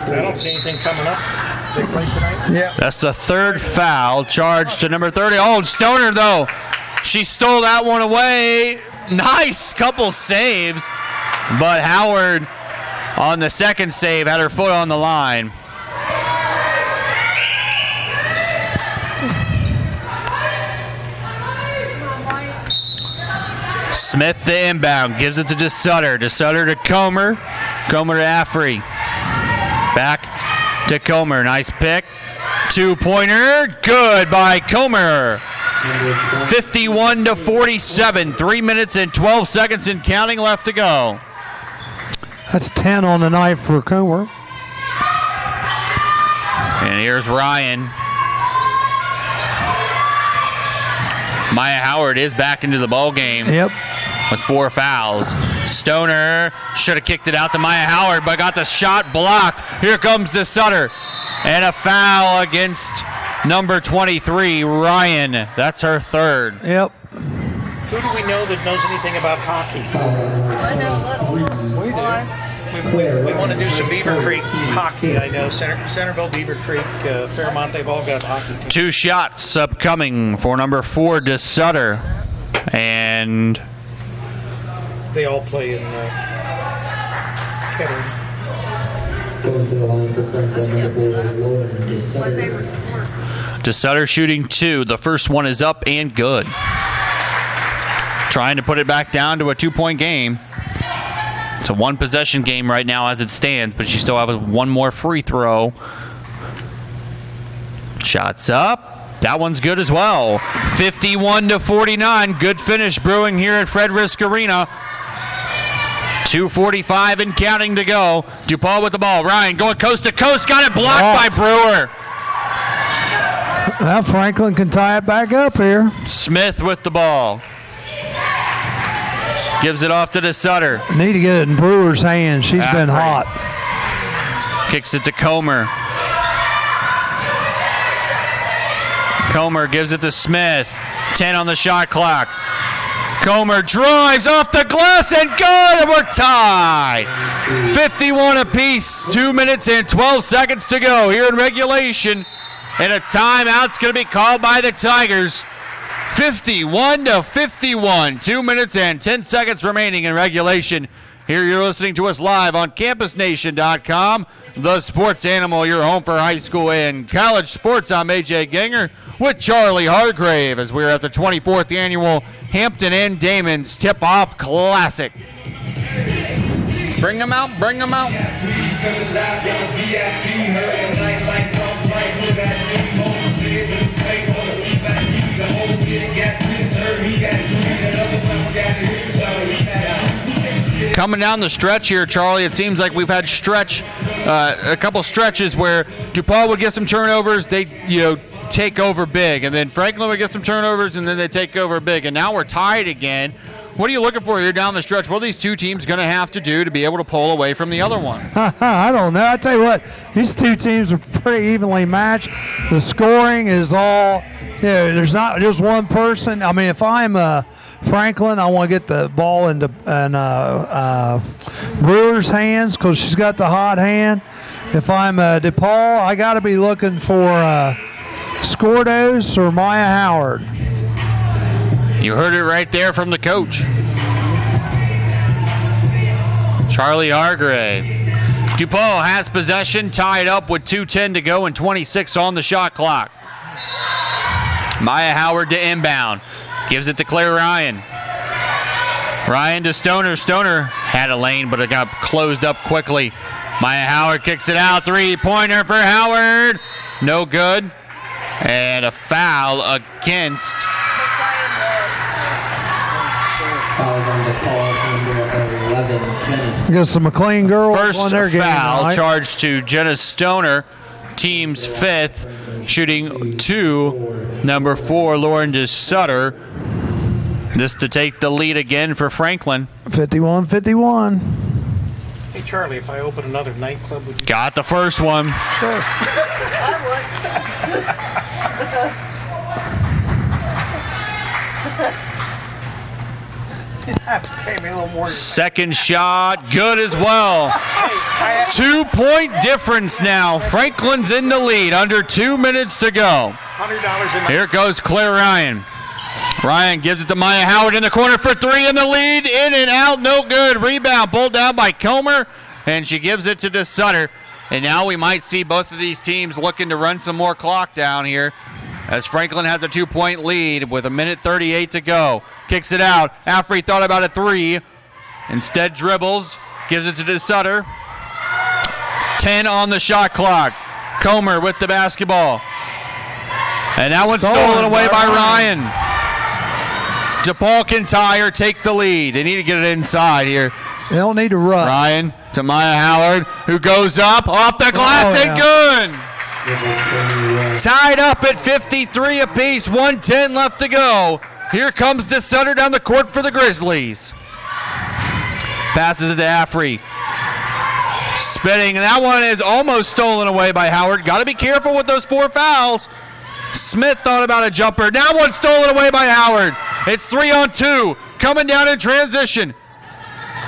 I don't see anything coming up. They play tonight. That's the 3rd foul charged to number 30. Oh, Stoner, though. She stole that one away. Nice couple saves. But Howard, on the 2nd save, had her foot on the line. Smith the inbound, gives it to DeSutter. DeSutter to Comer. Comer to Affrey. Back to Comer. Nice pick. 2-pointer. Good by Comer. 51-47. 3 minutes and 12 seconds and counting left to go. That's 10 on the night for Comer. And here's Ryan. Maya Howard is back into the ball game. Yep. With 4 fouls. Stoner should have kicked it out to Maya Howard, but got the shot blocked. Here comes the Sutter. And a foul against number 23, Ryan. That's her 3rd. Yep. Who do we know that knows anything about hockey? I know a little. We do. We want to do some Beaver Creek hockey. I know Centerville, Beaver Creek, Fairmont, they've all got hockey teams. 2 shots upcoming for number 4, DeSutter. And They all play in Kettering. Going to the line for Franklin, number 4, Lauren DeSutter. DeSutter shooting 2. The first one is up and good. Trying to put it back down to a 2-point game. It's a 1-possession game right now as it stands, but she still has 1 more free throw. Shots up. That one's good as well. 51-49. Good finish brewing here at Fred Risk Arena. 2:45 and counting to go. DePauw with the ball. Ryan going coast to coast. Got it blocked by Brewer. Well, Franklin can tie it back up here. Smith with the ball. Gives it off to the Sutter. Need to get it in Brewer's hands. She's been hot. Kicks it to Comer. Comer gives it to Smith. 10 on the shot clock. Comer drives off the glass and good, and we're tied. 51 apiece. 2 minutes and 12 seconds to go here in regulation. And a timeout's going to be called by the Tigers. 51-51. 2 minutes and 10 seconds remaining in regulation. Here you're listening to us live on CampusNation.com. The Sports Animal, your home for high school and college sports. I'm A.J. Ganger with Charlie Hargrave as we're at the 24th annual Hampton and Damon's Tip-Off Classic. Bring them out, bring them out. Coming down the stretch here, Charlie, it seems like we've had a couple stretches where DePauw would get some turnovers, they take over big, and then Franklin would get some turnovers, and then they take over big, and now we're tied again. What are you looking for here down the stretch? What are these two teams going to have to do to be able to pull away from the other one? I don't know. I tell you what, these two teams are pretty evenly matched. The scoring is all, there's not just one person. I mean, if I'm Franklin, I want to get the ball into Brewer's hands because she's got the hot hand. If I'm DePauw, I got to be looking for Scordos or Maya Howard. You heard it right there from the coach. Charlie Hargrave. DePauw has possession, tied up with 2:10 to go and 26 on the shot clock. Maya Howard to inbound. Gives it to Claire Ryan. Ryan to Stoner. Stoner had a lane, but it got closed up quickly. Maya Howard kicks it out. Three-pointer for Howard. No good. And a foul against... Fouls on DePauw, number 11, Jenna. We got some McLean girls First on their game foul tonight. charged to Jenna Stoner, team's fifth, shooting 2. Number 4, Lauren DeSutter. This to take the lead again for Franklin. 51-51. Hey, Charlie, if I open another nightclub, would you... Got the first one. Sure. You'd have to pay me a little more. Second shot, good as well. 2-point difference now. Franklin's in the lead, under 2 minutes to go. $100 in Here goes Claire Ryan. Ryan gives it to Maya Howard in the corner for 3 in the lead. In and out, no good. Rebound pulled down by Comer, and she gives it to DeSutter. And now we might see both of these teams looking to run some more clock down here as Franklin has a 2-point lead with 1:38 to go. Kicks it out. Affrey thought about a 3. Instead dribbles. Gives it to DeSutter. 10 on the shot clock. Comer with the basketball. And that one's stolen away by Ryan. DePauw can tie or take the lead. They need to get it inside here. They don't need to rush. Ryan to Maya Howard, who goes up off the glass and good. Tied up at 53 apiece, 1:10 left to go. Here comes DeSutter down the court for the Grizzlies. Passes it to Affrey. Spinning, and that one is almost stolen away by Howard. Got to be careful with those 4 fouls. Smith thought about a jumper. Now one stolen away by Howard. It's 3-on-2. Coming down in transition.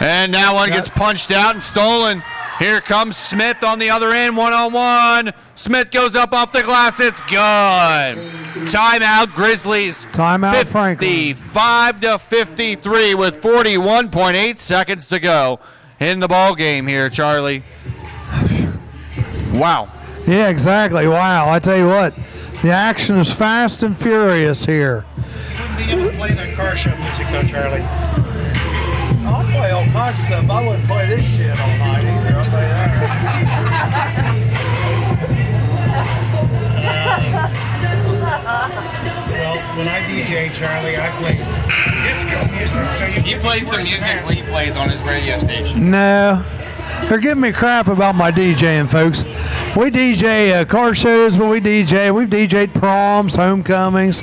And now one gets punched out and stolen. Here comes Smith on the other end, 1-on-1. Smith goes up off the glass. It's good. Timeout, Grizzlies. Timeout, Franklin. 55-53 with 41.8 seconds to go in the ball game here, Charlie. Wow. Yeah, exactly. Wow. I tell you what, the action is fast and furious here. Wouldn't be able to play that car show music, though, Charlie. I'll play all kinds of stuff. I wouldn't play this shit all night either, I'll tell you that. Well, when I DJ, Charlie, I play disco music. He plays the music Lee plays on his radio station. No. They're giving me crap about my DJing, folks. We DJ car shows, but we've DJ'd proms, homecomings.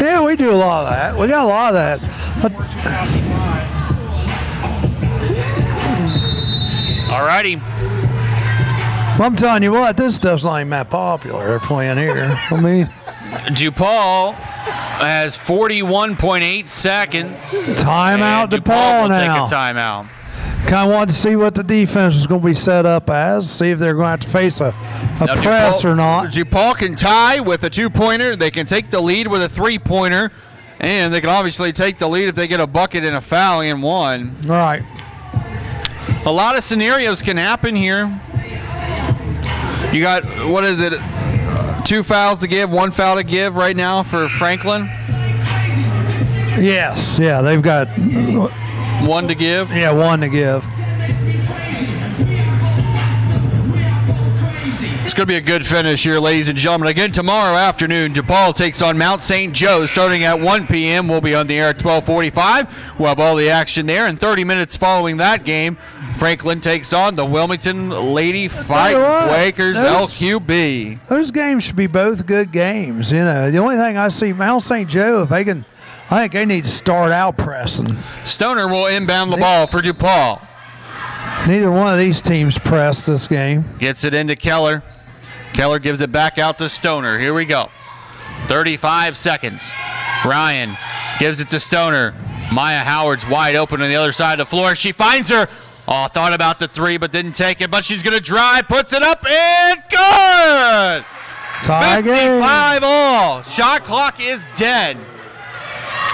Yeah, we do a lot of that. We got a lot of that. Alrighty. Well, I'm telling you what, this stuff's not even that popular. They're playing here. I mean, DePauw has 41.8 seconds. Timeout, DePauw will now. take a timeout. Kind of wanted to see what the defense was going to be set up as, see if they're going to have to face a Now, press or not. DePauw can tie with a 2-pointer. They can take the lead with a 3-pointer. And they can obviously take the lead if they get a bucket and a foul in one. All right. A lot of scenarios can happen here. You got, 2 fouls to give, 1 foul to give right now for Franklin? Yes. Yeah, they've got 1 to give? Yeah, 1 to give. It's going to be a good finish here, ladies and gentlemen. Again, tomorrow afternoon, DePauw takes on Mount St. Joe starting at 1 p.m. We'll be on the air at 12:45. We'll have all the action there. And 30 minutes following that game, Franklin takes on the Wilmington Lady Fight Quakers LQB. Those games should be both good games. You know, the only thing I see, Mount St. Joe, if they can, I think they need to start out pressing. Stoner will inbound the ball for DePauw. Neither one of these teams pressed this game. Gets it into Keller. Keller gives it back out to Stoner. Here we go. 35 seconds. Ryan gives it to Stoner. Maya Howard's wide open on the other side of the floor. She finds her. Oh, thought about the 3, but didn't take it. But she's going to drive, puts it up, and good! Tie game. 55 all. Shot clock is dead.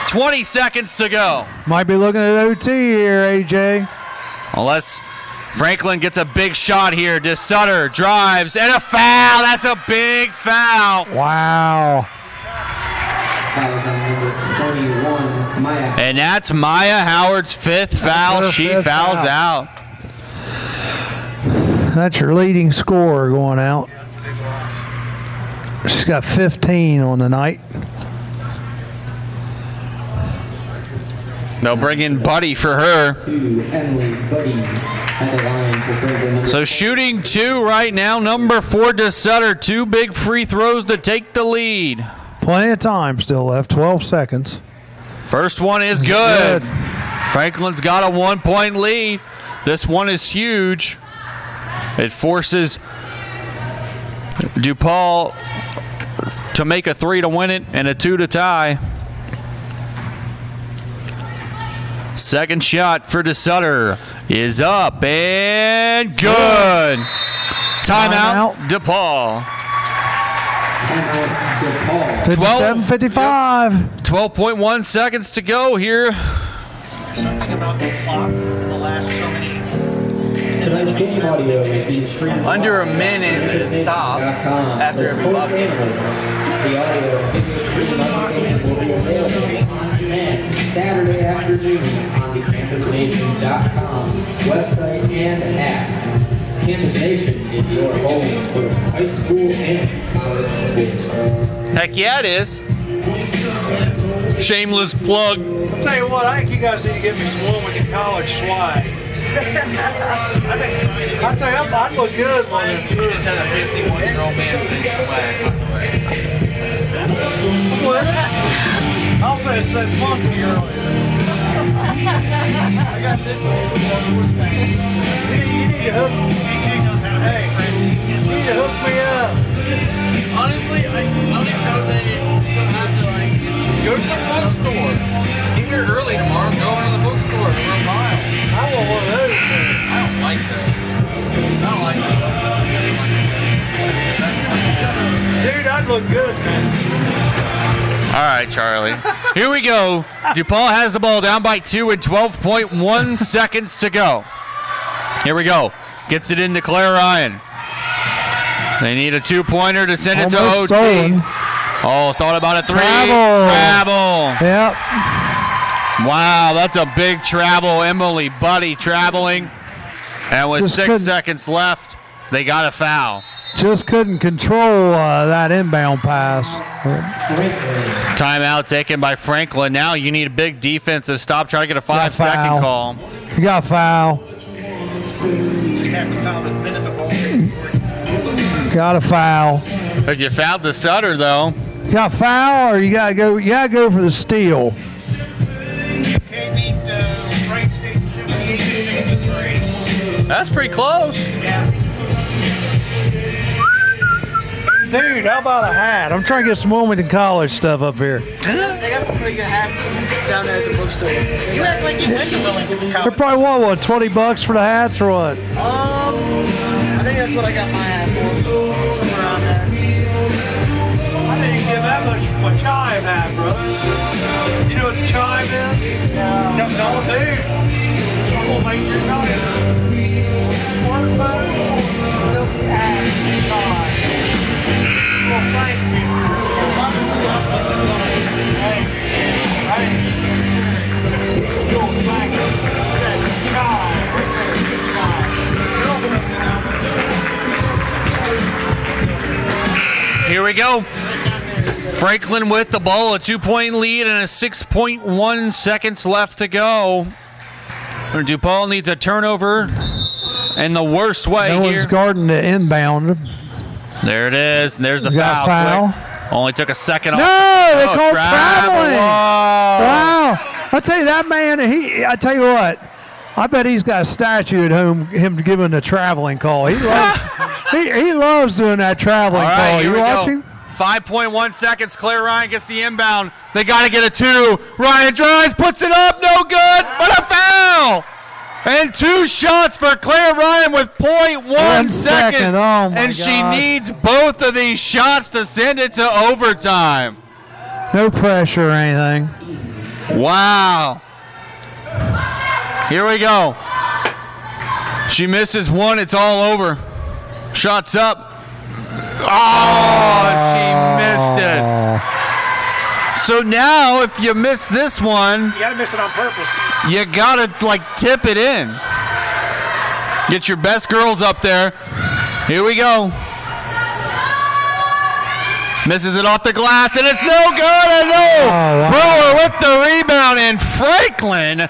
20 seconds to go. Might be looking at OT here, AJ. Unless Franklin gets a big shot here. DeSutter drives, and a foul. That's a big foul. Wow. Foul on number 21, Maya. And that's Maya Howard's 5th foul. She fouls out. That's your leading scorer going out. She's got 15 on the night. They'll bring in Buddy for her. Emily Buddy at the line for Franklin. So shooting 2 right now. Number 4 DeSutter. 2 big free throws to take the lead. Plenty of time still left. 12 seconds. First one is good. Franklin's got a 1-point lead. This one is huge. It forces DePauw to make a 3 to win it and a 2 to tie. Second shot for DeSutter is up and good. Timeout, DePauw. 57-55. 12.1 seconds to go here. Something about the clock in the last so many. Tonight's game audio is being streamed Under a minute and it stops after every bucket. The audio will be available and Saturday afternoon on the CampusNation.com website and app. Campus Nation is your home for high school and college sports. Heck yeah, it is. Shameless plug. I'll tell you what, I think you guys need to get me some Wilmington College swag. I'll tell you, I'd look good on this. You just had a 51-year-old man say swag, by the way. What? I'll say it said funky earlier. I got this one. You need to hook me. Hey, you need to hook me up. Honestly, I don't even know that you have to Go to the bookstore. Get here early tomorrow. Go into the bookstore for a mile. I want one of those things. I don't like those. I don't like those. Dude, I'd look good, man. All right, Charlie. Here we go. DePauw has the ball down by 2 with 12.1 seconds to go. Here we go. Gets it into Claire Ryan. They need a 2-pointer to send it to OT. Stolen. Oh, thought about a 3. Travel. Yep. Wow, that's a big travel. Emily Buddy traveling. And with Just 6 couldn't- seconds left, they got a foul. just couldn't control that inbound pass. Timeout taken by Franklin. Now you need a big defensive stop. Try to get a 5-second call. You got a foul. Just have to foul the minute the ball gets Got a foul. But you fouled the Sutter, though. You got a foul, or you gotta go. You gotta go for the steal. Okay, beat Wright State 78-63. That's pretty close. Yeah. Dude, how about a hat? I'm trying to get some Wilmington College stuff up here. They got some pretty good hats down there at the bookstore. You act like you went to Wellington They're College. probably what, $20 for the hats or what? I think that's what I got my hat for. Somewhere around there. I didn't give that much for a chime hat, brother. You know what the chime is? No, dude. I'm gonna make your night. Smartphone. Well, thank you. Hey, you're thank you. Here we go. Franklin with the ball, a 2-point lead and a 6.1 seconds left to go. DePauw needs a turnover in the worst way No here. one's guarding the inbound. There it is. And there's the You got foul. foul? Quick. Only took a second No, off. they called traveling. Whoa. Wow. I tell you, that man, I tell you what, I bet he's got a statue at home, him giving the traveling call. He loves, he loves doing that traveling All right, call. here You we watching? go. 5.1 seconds. Claire Ryan gets the inbound. They got to get a 2. Ryan drives, puts it up. No good. But a foul. And 2 shots for Claire Ryan with 0.1 1 second. second. Oh, my and she God. needs both of these shots to send it to overtime. No pressure or anything. Wow. Here we go. She misses one. It's all over. Shots up. Oh, she missed it. So now if you miss this one, You gotta miss it on purpose. you gotta tip it in. Get your best girls up there. Here we go. Misses it off the glass, and it's no good. And no. wow. Brewer with the rebound, and Franklin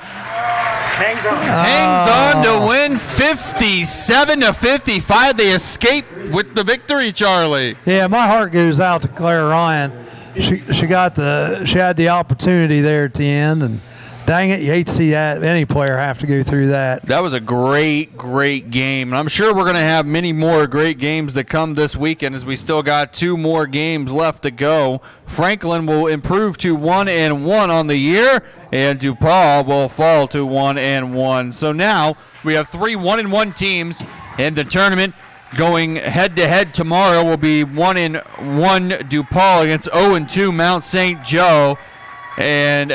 Hangs on. hangs on to win 57-55. They escape with the victory, Charlie. Yeah, my heart goes out to Claire Ryan. She had the opportunity there at the end, and dang it, you hate to see that any player have to go through that. That was a great, great game. And I'm sure we're going to have many more great games to come this weekend as we still got 2 more games left to go. Franklin will improve to 1-1 on the year, and DePauw will fall to 1-1. So now we have 3 1-1 teams in the tournament. Going head-to-head tomorrow will be 1-1 DePauw against 0-2 Mount St. Joe. And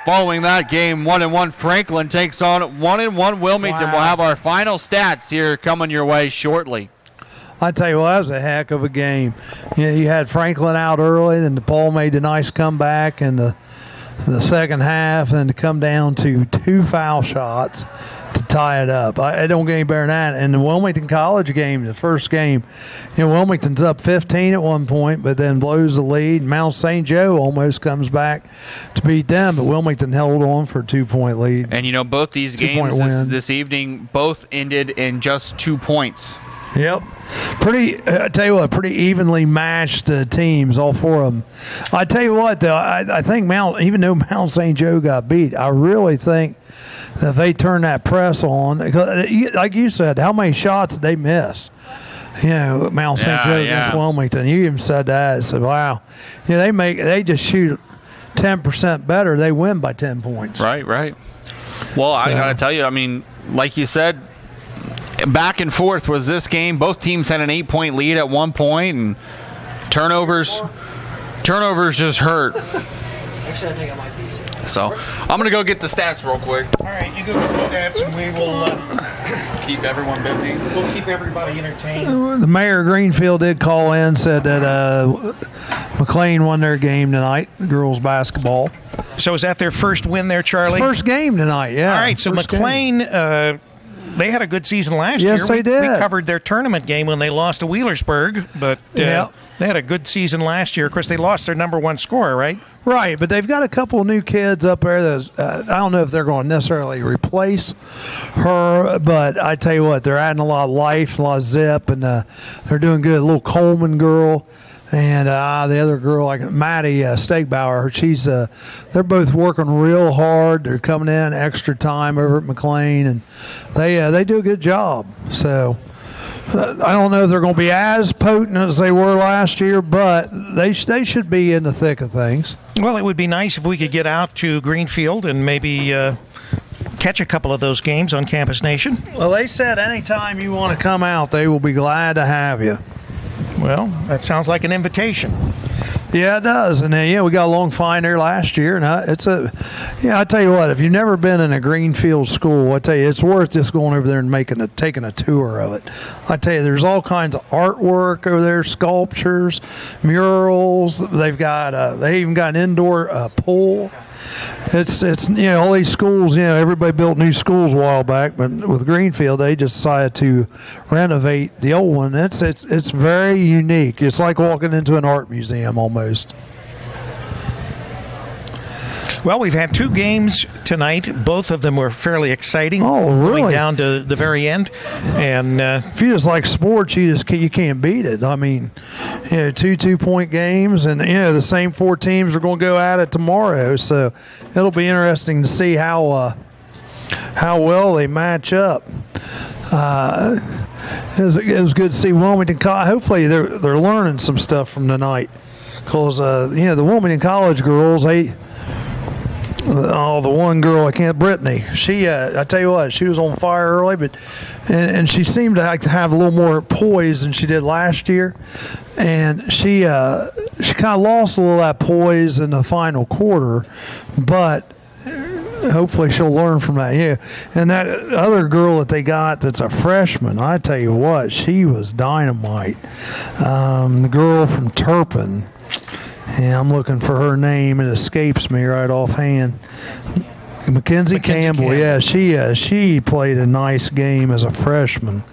following that game, 1-1 Franklin takes on 1-1 Wilmington. Wow. We'll have our final stats here coming your way shortly. I tell you what, that was a heck of a game. You had Franklin out early, then DePauw made a nice comeback in the second half, and to come down to 2 foul shots to tie it up. I don't get any better than that. And the Wilmington College game, the first game, Wilmington's up 15 at one point, but then blows the lead. Mount St. Joe almost comes back to beat them, but Wilmington held on for a 2-point lead. And, both these games this evening both ended in just 2 points. Yep. I tell you what, pretty evenly matched teams, all 4 of them. I tell you what, though, I think even though Mount St. Joe got beat, I really think that if they turn that press on, like you said, how many shots did they miss? Mount St. Joe against Wilmington. You even said that. I said, wow. They just shoot 10% better. They win by 10 points. Right. Well, I got to tell you, like you said, back and forth was this game. Both teams had an 8-point lead at one point, and turnovers just hurt. Actually, I think I might be. So I'm going to go get the stats real quick. All right, you go get the stats, and we will Keep everyone busy. we'll keep everybody entertained. The mayor of Greenfield did call in, said that McLean won their game tonight, girls basketball. So is that their first win there, Charlie? First game tonight, yeah. All right, so First game. McLean They had a good season last Yes, year. they did. We covered their tournament game when they lost to Wheelersburg, but Yeah. they had a good season last year. Of course, they lost their number one scorer, right? Right, but they've got a couple of new kids up there that I don't know if they're going to necessarily replace her, but I tell you what, they're adding a lot of life, a lot of zip, and they're doing good. A little Coleman girl and the other girl, like Maddie Steakbauer, they're both working real hard. They're coming in extra time over at McLean, and they do a good job. So I don't know if they're going to be as potent as they were last year, but they should be in the thick of things. Well, it would be nice if we could get out to Greenfield and maybe catch a couple of those games on Campus Nation. Well, they said anytime you want to come out, they will be glad to have you. Well, that sounds like an invitation. Yeah, it does. And we got a long fine there last year, and I tell you what, if you've never been in a Greenfield school, I tell you, it's worth just going over there and taking a tour of it. I tell you, there's all kinds of artwork over there, sculptures, murals. They even got an indoor pool. It's all these schools, everybody built new schools a while back, but with Greenfield, they just decided to renovate the old one. It's very unique. It's like walking into an art museum almost. Well, we've had two games tonight. Both of them were fairly exciting. Oh, really? Going down to the very end. And if you just like sports, you can't beat it. I mean, 2-2-point games, and the same four teams are going to go at it tomorrow. So it'll be interesting to see how well they match up. It was good to see Wilmington College. Hopefully they're learning some stuff from tonight, because the Wilmington College girls, the one girl Brittany. She, I tell you what, she was on fire early, but and she seemed to have a little more poise than she did last year, and she kind of lost a little of that poise in the final quarter, but hopefully she'll learn from that. Yeah, and that other girl that they got that's a freshman, I tell you what, she was dynamite. The girl from Turpin. Yeah, I'm looking for her name. It escapes me right offhand. Mackenzie Campbell. Yeah, she played a nice game as a freshman.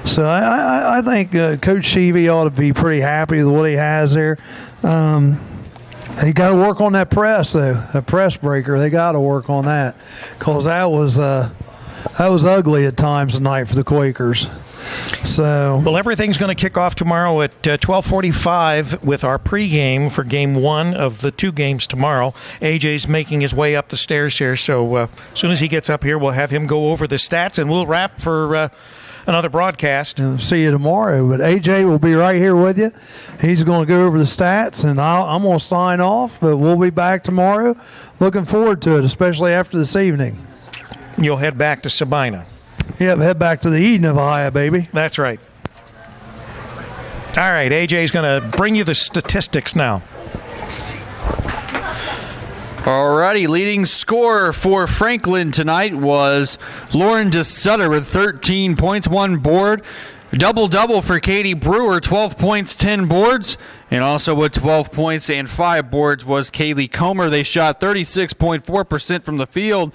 So I think Coach Sheevy ought to be pretty happy with what he has there. They got to work on that press, though. That press breaker, they got to work on that, because that was ugly at times tonight for the Quakers. So, well, everything's going to kick off tomorrow at 12:45 with our pregame for Game 1 of the two games tomorrow. AJ's making his way up the stairs here, so as soon as he gets up here, we'll have him go over the stats, and we'll wrap for another broadcast. See you tomorrow. But AJ will be right here with you. He's going to go over the stats, and I'm going to sign off, but we'll be back tomorrow. Looking forward to it, especially after this evening. You'll head back to Sabina. Yep, head back to the Eden of Ohio, baby. That's right. All right, AJ's going to bring you the statistics now. Alrighty, leading scorer for Franklin tonight was Lauren DeSutter with 13 points, 1 board. Double-double for Katie Brewer, 12 points, 10 boards. And also with 12 points and 5 boards was Kaylee Comer. They shot 36.4% from the field,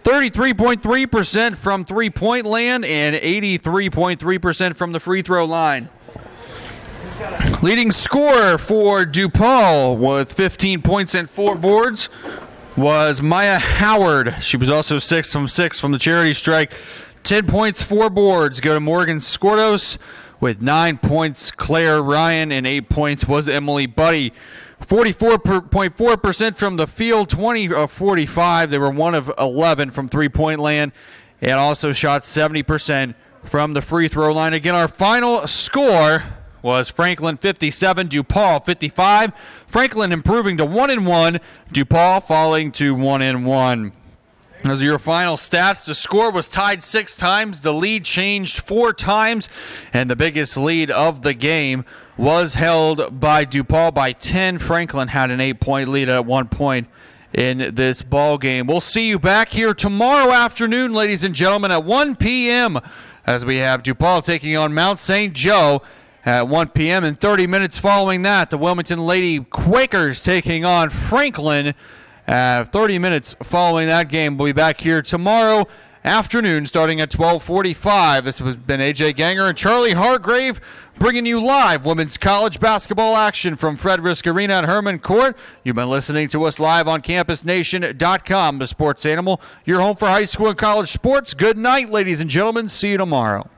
33.3% from three-point land, and 83.3% from the free throw line. Leading scorer for DePauw with 15 points and 4 boards was Maya Howard. She was also 6 from the charity strike. 10 points, 4 boards go to Morgan Skordos with 9 points, Claire Ryan, and 8 points was Emily Buddy. 44.4% from the field, 20 of 45. They were 1 of 11 from three-point land, and also shot 70% from the free throw line. Again, our final score was Franklin 57, DePauw 55. Franklin improving to 1-1, DePauw falling to 1-1. Those are your final stats. The score was tied 6 times. The lead changed 4 times, and the biggest lead of the game was held by DePauw by 10. Franklin had an 8-point lead at one point in this ball game. We'll see you back here tomorrow afternoon, ladies and gentlemen, at 1 p.m. as we have DePauw taking on Mount St. Joe at 1 p.m. And 30 minutes following that, the Wilmington Lady Quakers taking on Franklin. 30 minutes following that game, we'll be back here tomorrow afternoon starting at 12:45. This has been AJ Ganger and Charlie Hargrave bringing you live women's college basketball action from Fred Risk Arena at Herman Court. You've been listening to us live on CampusNation.com, the sports animal, your home for high school and college sports. Good night, ladies and gentlemen. See you tomorrow.